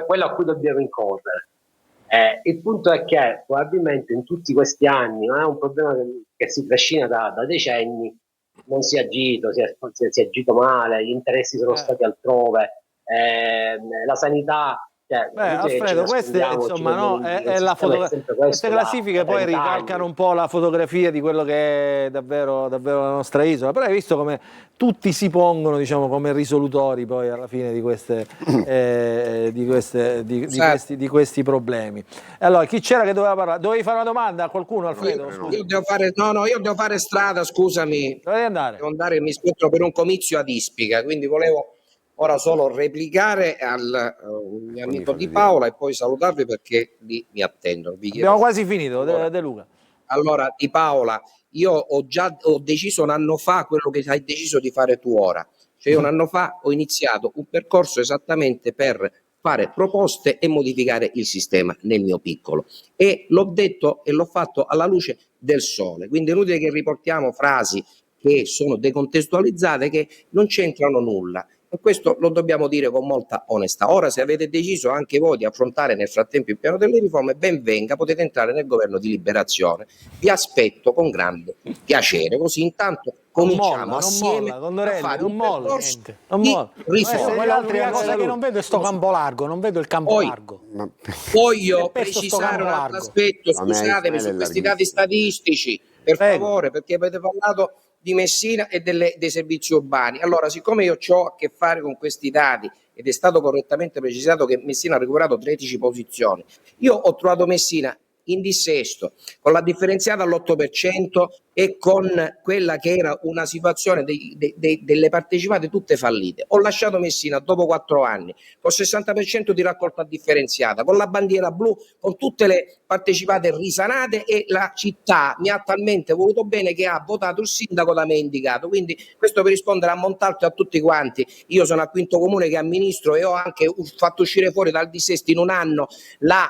quello a cui dobbiamo incorrere. Il punto è che probabilmente in tutti questi anni non è un problema che si trascina da decenni, non si è agito, si è agito male, gli interessi sono stati altrove. La sanità, Alfredo, queste insomma no, è la queste classifiche poi ricalcano un po' la fotografia di quello che è davvero la nostra isola, però hai visto come tutti si pongono, diciamo, come risolutori poi alla fine di questi problemi. Allora, chi c'era che doveva parlare? Dovevi fare una domanda a qualcuno, Alfredo? Io devo fare strada, scusami. Dovevi andare? Devo andare, mi scontro per un comizio ad Ispica, quindi volevo ora solo replicare al mio amico Di Paola e poi salutarvi perché lì mi attendono. Abbiamo quasi finito, De Luca. Allora, Di Paola, io ho deciso un anno fa quello che hai deciso di fare tu ora. Cioè, un anno fa ho iniziato un percorso esattamente per fare proposte e modificare il sistema nel mio piccolo. E l'ho detto e l'ho fatto alla luce del sole. Quindi è inutile che riportiamo frasi che sono decontestualizzate, che non c'entrano nulla. E questo lo dobbiamo dire con molta onestà. Ora, se avete deciso anche voi di affrontare nel frattempo il piano delle riforme, ben venga, potete entrare nel governo di liberazione. Vi aspetto con grande piacere, così intanto cominciamo assieme a fare un percorso di riforme. L'altra cosa che non vedo è sto campo largo, non vedo il campo largo. Voglio precisare un altro aspetto, scusatemi, su questi dati statistici, per favore, perché avete parlato di Messina e dei servizi urbani. Allora, siccome io ho a che fare con questi dati ed è stato correttamente precisato che Messina ha recuperato 13 posizioni, io ho trovato Messina in dissesto, con la differenziata all'8% e con quella che era una situazione delle partecipate tutte fallite. Ho lasciato Messina dopo 4 anni, con 60% di raccolta differenziata, con la bandiera blu, con tutte le partecipate risanate e la città mi ha talmente voluto bene che ha votato il sindaco da me indicato. Quindi questo per rispondere a Montalto e a tutti quanti. Io sono al quinto comune che amministro e ho anche fatto uscire fuori dal dissesto in un anno la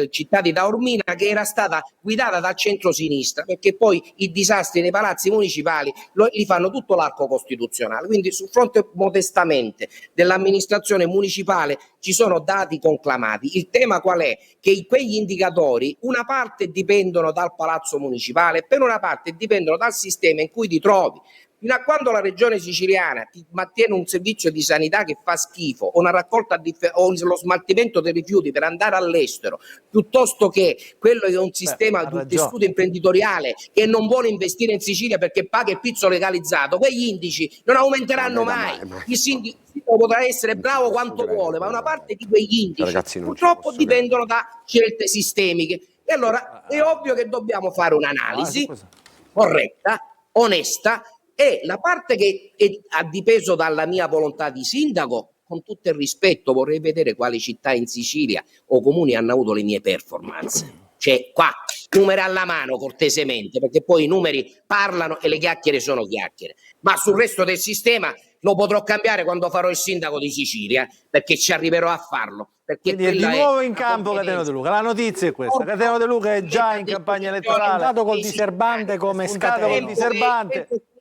città di Taormina, che era stata guidata dal centro-sinistra, perché poi i disastri nei palazzi municipali li fanno tutto l'arco costituzionale. Quindi sul fronte modestamente dell'amministrazione municipale ci sono dati conclamati. Il tema qual è? Che quegli indicatori una parte dipendono dal palazzo municipale, per una parte dipendono dal sistema in cui ti trovi. Fino a quando la regione siciliana ti mantiene un servizio di sanità che fa schifo, o una raccolta o lo smaltimento dei rifiuti per andare all'estero, piuttosto che quello che è un sistema di un tessuto imprenditoriale che non vuole investire in Sicilia perché paga il pizzo legalizzato, quegli indici non aumenteranno mai. Il sindaco potrà essere bravo quanto vuole, ma una parte di quegli indici purtroppo dipendono da scelte sistemiche. E allora è ovvio che dobbiamo fare un'analisi corretta, onesta, e la parte che ha dipeso dalla mia volontà di sindaco, con tutto il rispetto, vorrei vedere quali città in Sicilia o comuni hanno avuto le mie performance. Cioè, qua, numeri alla mano, cortesemente, perché poi i numeri parlano e le chiacchiere sono chiacchiere. Ma sul resto del sistema lo potrò cambiare quando farò il sindaco di Sicilia, perché ci arriverò a farlo. Perché quindi è di nuovo in campo Cateno De Luca. La notizia è questa: Cateno De Luca è già in campagna elettorale, è andato col diserbante come scateno.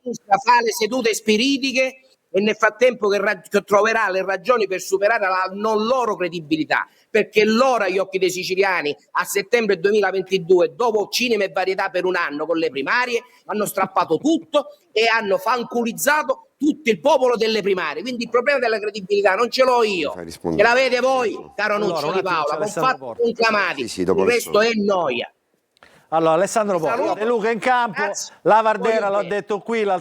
Fa le sedute spiritiche e nel frattempo che troverà le ragioni per superare la non loro credibilità, perché loro agli occhi dei siciliani a settembre 2022, dopo cinema e varietà per un anno con le primarie, hanno strappato tutto e hanno fanculizzato tutto il popolo delle primarie. Quindi il problema della credibilità non ce l'ho io, ce l'avete voi, caro Nuccio Di Paola, con fatti conclamati. Il resto è noia. Allora, Alessandro Porta, De Luca in campo, la Vardera, l'ho detto qui la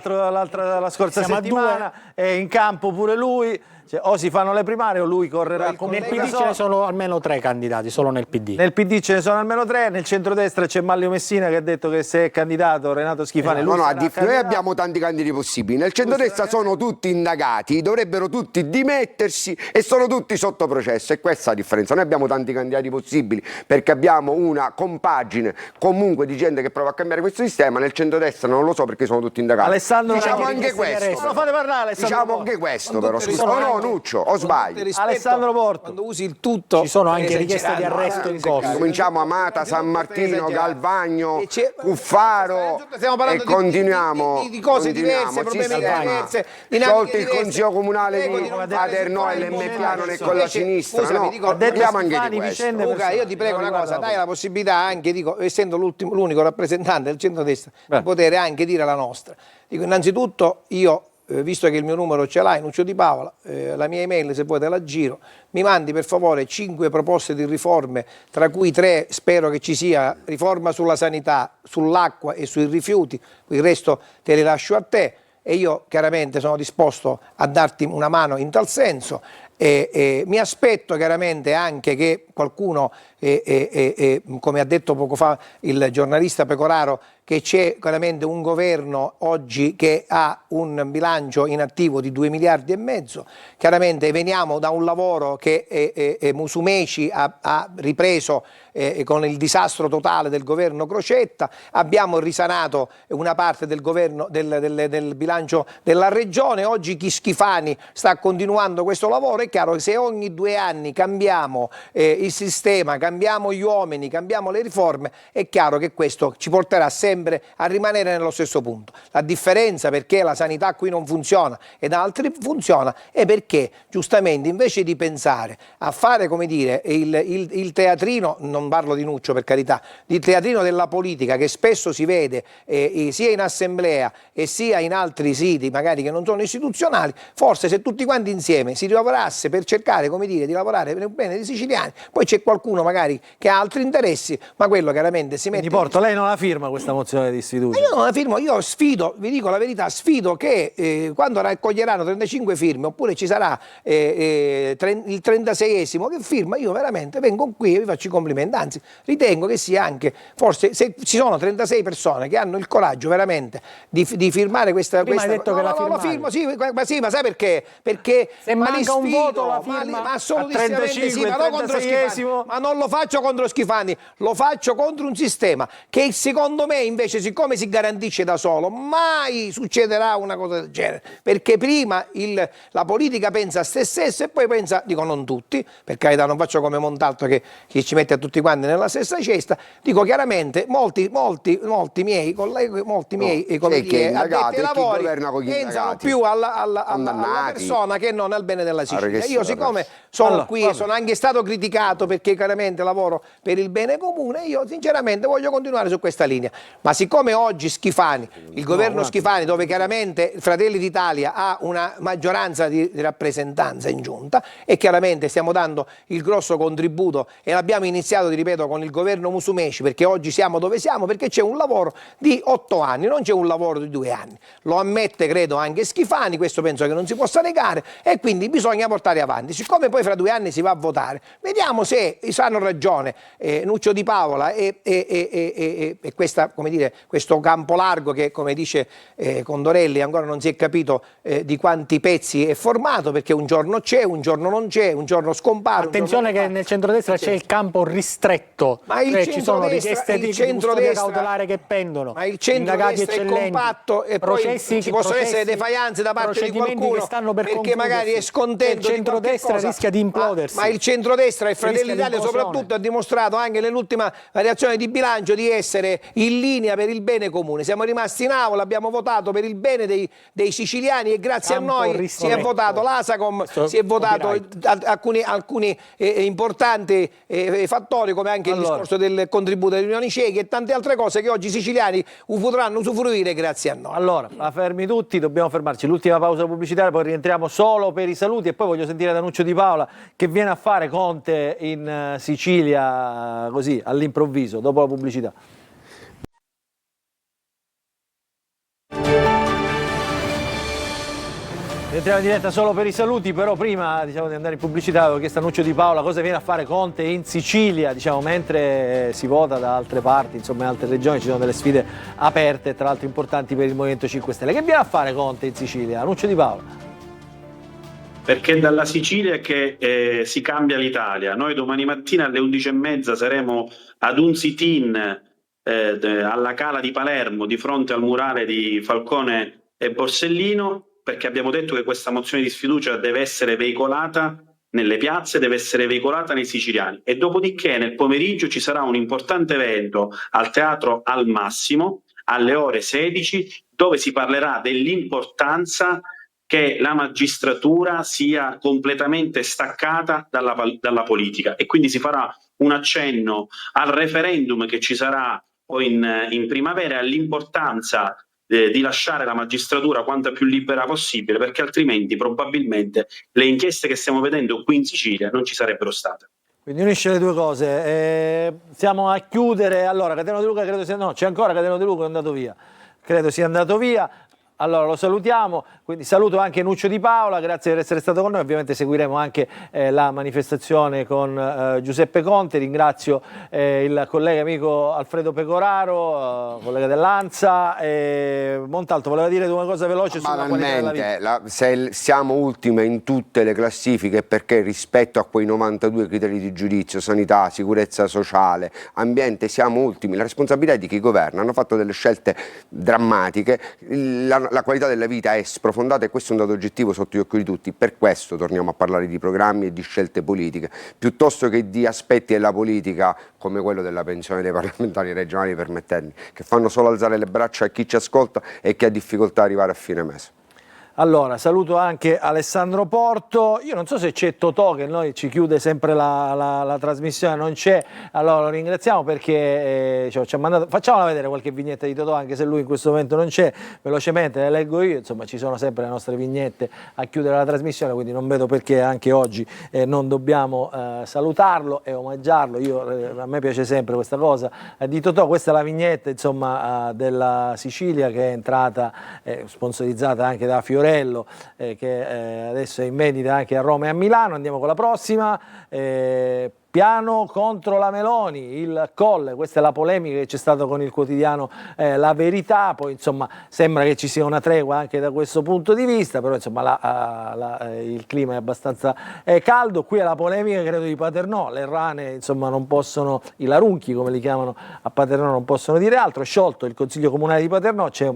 scorsa settimana, è in campo pure lui. Cioè, o si fanno le primarie o lui correrà come nel PD ce ne sono almeno 3 candidati, solo nel PD. Nel PD ce ne sono almeno 3, nel centrodestra c'è Maglio Messina che ha detto che se è candidato Renato Schifani noi abbiamo tanti candidati possibili, nel centrodestra sono tutti indagati, dovrebbero tutti dimettersi e sono tutti sotto processo, e questa è la differenza. Noi abbiamo tanti candidati possibili perché abbiamo una compagine comunque di gente che prova a cambiare questo sistema, nel centrodestra non lo so perché sono tutti indagati. Alessandro, diciamo anche questo, lo fate parlare, Alessandro, diciamo anche questo però, Nuccio, o sbaglio? Alessandro Porto, quando usi il tutto ci sono anche richieste di arresto in corso. Cominciamo Amata, San Martino, Galvagno, Cuffaro e continuiamo di cose diverse, problemi diverse, tolto il consiglio comunale di Paternò e l'Emmettiano con la sinistra, abbiamo anche di questo. Luca, io ti prego una cosa, dai la possibilità anche, dico, essendo l'unico rappresentante del centrodestra, di poter anche dire la nostra. Dico, innanzitutto io, visto che il mio numero ce l'hai, Nuccio Di Paola, la mia email se vuoi te la giro, mi mandi per favore 5 proposte di riforme, tra cui 3 spero che ci sia riforma sulla sanità, sull'acqua e sui rifiuti, il resto te li lascio a te e io chiaramente sono disposto a darti una mano in tal senso. Mi aspetto chiaramente anche che qualcuno, come ha detto poco fa il giornalista Pecoraro, che c'è chiaramente un governo oggi che ha un bilancio in attivo di 2,5 miliardi, chiaramente veniamo da un lavoro che Musumeci ha ripreso con il disastro totale del governo Crocetta, abbiamo risanato una parte del governo del bilancio della regione, oggi Schifani sta continuando questo lavoro. È chiaro che se ogni 2 anni cambiamo il sistema, cambiamo gli uomini, cambiamo le riforme, è chiaro che questo ci porterà sempre a rimanere nello stesso punto. La differenza perché la sanità qui non funziona e da altri funziona è perché giustamente invece di pensare a fare, come dire, il teatrino, non parlo di Nuccio per carità, il teatrino della politica che spesso si vede sia in assemblea e sia in altri siti magari che non sono istituzionali, forse se tutti quanti insieme si lavorasse per cercare, come dire, di lavorare per il bene dei siciliani, poi c'è qualcuno magari che ha altri interessi, ma quello chiaramente si mette... Porto, lei non la firma questa mozione di sfiducia? Io non la firmo, io sfido, vi dico la verità, sfido che quando raccoglieranno 35 firme oppure ci sarà il 36esimo che firma, io veramente vengo qui e vi faccio i complimenti, anzi ritengo che sia anche, forse se ci sono 36 persone che hanno il coraggio veramente di firmare questa... Hai detto che la firmo, sì, ma sai perché? Perché se manca un voto la firma ma assolutissimamente 35, sì, ma non contro Schifani, ma non lo faccio contro Schifani, lo faccio contro un sistema che secondo me invece, siccome si garantisce da solo, mai succederà una cosa del genere, perché prima la politica pensa a se stessa e poi pensa, dico non tutti, per carità non faccio come Montalto che ci mette a tutti quanti nella stessa cesta. Dico chiaramente, molti miei colleghi, addetti ai lavori pensano più alla persona che non al bene della Sicilia. Io siccome sono qui e sono anche stato criticato perché chiaramente lavoro per il bene comune, io sinceramente voglio continuare su questa linea. Ma siccome oggi Schifani, il governo Schifani, dove chiaramente Fratelli d'Italia ha una maggioranza di rappresentanza in giunta e chiaramente stiamo dando il grosso contributo e l'abbiamo iniziato, ti ripeto, con il governo Musumeci, perché oggi siamo dove siamo, perché c'è un lavoro di 8 anni, non c'è un lavoro di 2 anni. Lo ammette credo anche Schifani, questo penso che non si possa negare, e quindi bisogna portare avanti. Siccome poi fra 2 anni si va a votare, vediamo se hanno ragione Nuccio Di Paola e questa, come dire, questo campo largo che, come dice Condorelli, ancora non si è capito di quanti pezzi è formato, perché un giorno c'è, un giorno non c'è, un giorno scompare. Attenzione che nel centrodestra c'è il campo ristretto, ma ci sono richieste di custodia cautelare che pendono, ma il centrodestra è compatto e poi ci possono essere defaianze da parte di qualcuno perché magari è scontento. Il centrodestra rischia di implodersi. Ma il centrodestra e Fratelli d'Italia soprattutto ha dimostrato anche nell'ultima variazione di bilancio di essere in linea per il bene comune. Siamo rimasti in aula, abbiamo votato per il bene dei siciliani e grazie a noi si è votato l'Asacom, si è votato alcuni importanti fattori, come anche il discorso del contributo delle unioni cieche e tante altre cose che oggi i siciliani potranno usufruire grazie a noi. Allora, fermi tutti, dobbiamo fermarci. L'ultima pausa pubblicitaria, poi rientriamo solo per i saluti e poi voglio sentire da Nuccio Di Paola che viene a fare Conte in Sicilia così all'improvviso, dopo la pubblicità. Entriamo in diretta solo per i saluti, però prima di andare in pubblicità avevo chiesto a Nuccio Di Paola cosa viene a fare Conte in Sicilia, mentre si vota da altre parti, insomma in altre regioni ci sono delle sfide aperte, tra l'altro importanti per il Movimento 5 Stelle. Che viene a fare Conte in Sicilia? Nuccio Di Paola. Perché dalla Sicilia è che si cambia l'Italia. Noi domani mattina alle 11:30 saremo ad un sit-in alla Cala di Palermo di fronte al murale di Falcone e Borsellino, perché abbiamo detto che questa mozione di sfiducia deve essere veicolata nelle piazze, deve essere veicolata nei siciliani, e dopodiché nel pomeriggio ci sarà un importante evento al Teatro Al Massimo alle ore 16 dove si parlerà dell'importanza che la magistratura sia completamente staccata dalla politica, e quindi si farà un accenno al referendum che ci sarà poi in primavera e all'importanza di lasciare la magistratura quanto più libera possibile, perché altrimenti probabilmente le inchieste che stiamo vedendo qui in Sicilia non ci sarebbero state. Quindi unisce le due cose. Stiamo a chiudere. Allora, Cateno De Luca credo sia... No, c'è ancora Cateno De Luca, è andato via. Credo sia andato via. Allora lo salutiamo, quindi saluto anche Nuccio Di Paola, grazie per essere stato con noi, ovviamente seguiremo anche la manifestazione con Giuseppe Conte, ringrazio il collega amico Alfredo Pecoraro, collega dell'Ansa, Montalto voleva dire una cosa veloce sulla qualità della vita. Se siamo ultime in tutte le classifiche perché rispetto a quei 92 criteri di giudizio, sanità, sicurezza sociale, ambiente, siamo ultimi, la responsabilità è di chi governa, hanno fatto delle scelte drammatiche, la qualità della vita è sprofondata e questo è un dato oggettivo sotto gli occhi di tutti. Per questo torniamo a parlare di programmi e di scelte politiche, piuttosto che di aspetti della politica come quello della pensione dei parlamentari regionali, permettetemi, che fanno solo alzare le braccia a chi ci ascolta e che ha difficoltà ad arrivare a fine mese. Allora, saluto anche Alessandro Porto, io non so se c'è Totò che noi ci chiude sempre la trasmissione, non c'è, allora lo ringraziamo perché ci ha mandato, facciamola vedere qualche vignetta di Totò anche se lui in questo momento non c'è, velocemente le leggo io, insomma ci sono sempre le nostre vignette a chiudere la trasmissione, quindi non vedo perché anche oggi non dobbiamo salutarlo e omaggiarlo, a me piace sempre questa cosa di Totò, questa è la vignetta insomma della Sicilia che è entrata, sponsorizzata anche da Fiorello, che adesso è in vendita anche a Roma e a Milano. Andiamo con la prossima, piano contro la Meloni, il Colle, questa è la polemica che c'è stata con il quotidiano La Verità, poi insomma sembra che ci sia una tregua anche da questo punto di vista, però insomma il clima è abbastanza caldo. Qui è la polemica credo di Paternò, le rane insomma non possono, i larunchi come li chiamano a Paternò non possono dire altro, è sciolto il Consiglio Comunale di Paternò, c'è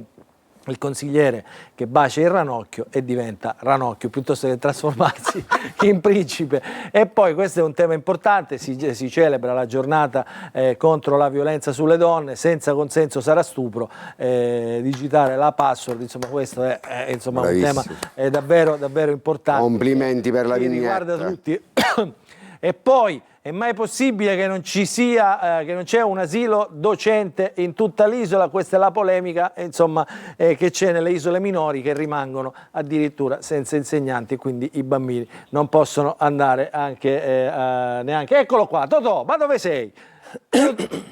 il consigliere che bacia il ranocchio e diventa ranocchio piuttosto che trasformarsi in principe. E poi questo è un tema importante, si celebra la giornata contro la violenza sulle donne, senza consenso sarà stupro, digitare la password, insomma questo è insomma, un tema davvero, davvero importante. Complimenti per la vignetta. Riguarda tutti. E poi è mai possibile che non ci sia, che non c'è un asilo docente in tutta l'isola? Questa è la polemica, insomma, che c'è nelle isole minori, che rimangono addirittura senza insegnanti e quindi i bambini non possono andare anche neanche. Eccolo qua, Totò, ma dove sei?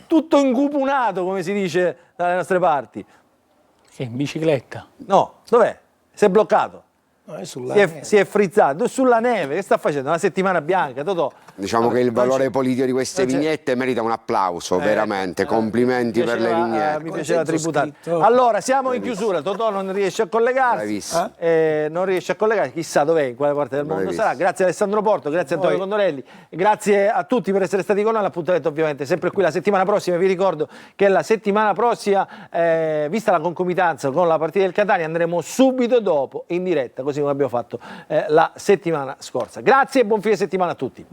Tutto incupunato, come si dice dalle nostre parti. Che in bicicletta? No, dov'è? Si è bloccato. No, è sulla Si è frizzato sulla neve. Che sta facendo? Una settimana bianca, Totò. Diciamo che il valore politico di queste vignette merita un applauso, veramente. Complimenti per le vignette. Mi piaceva tributare. Allora, siamo in chiusura. Totò non riesce a collegarsi. Non riesce a collegarsi. Chissà dov'è, in quale parte del mondo sarà. Grazie a Alessandro Porto, grazie a Antonio Condorelli. Grazie a tutti per essere stati con noi. L'appuntamento ovviamente sempre qui la settimana prossima. Vi ricordo che la settimana prossima, vista la concomitanza con la partita del Catania, andremo subito dopo in diretta, così come abbiamo fatto la settimana scorsa. Grazie e buon fine settimana a tutti.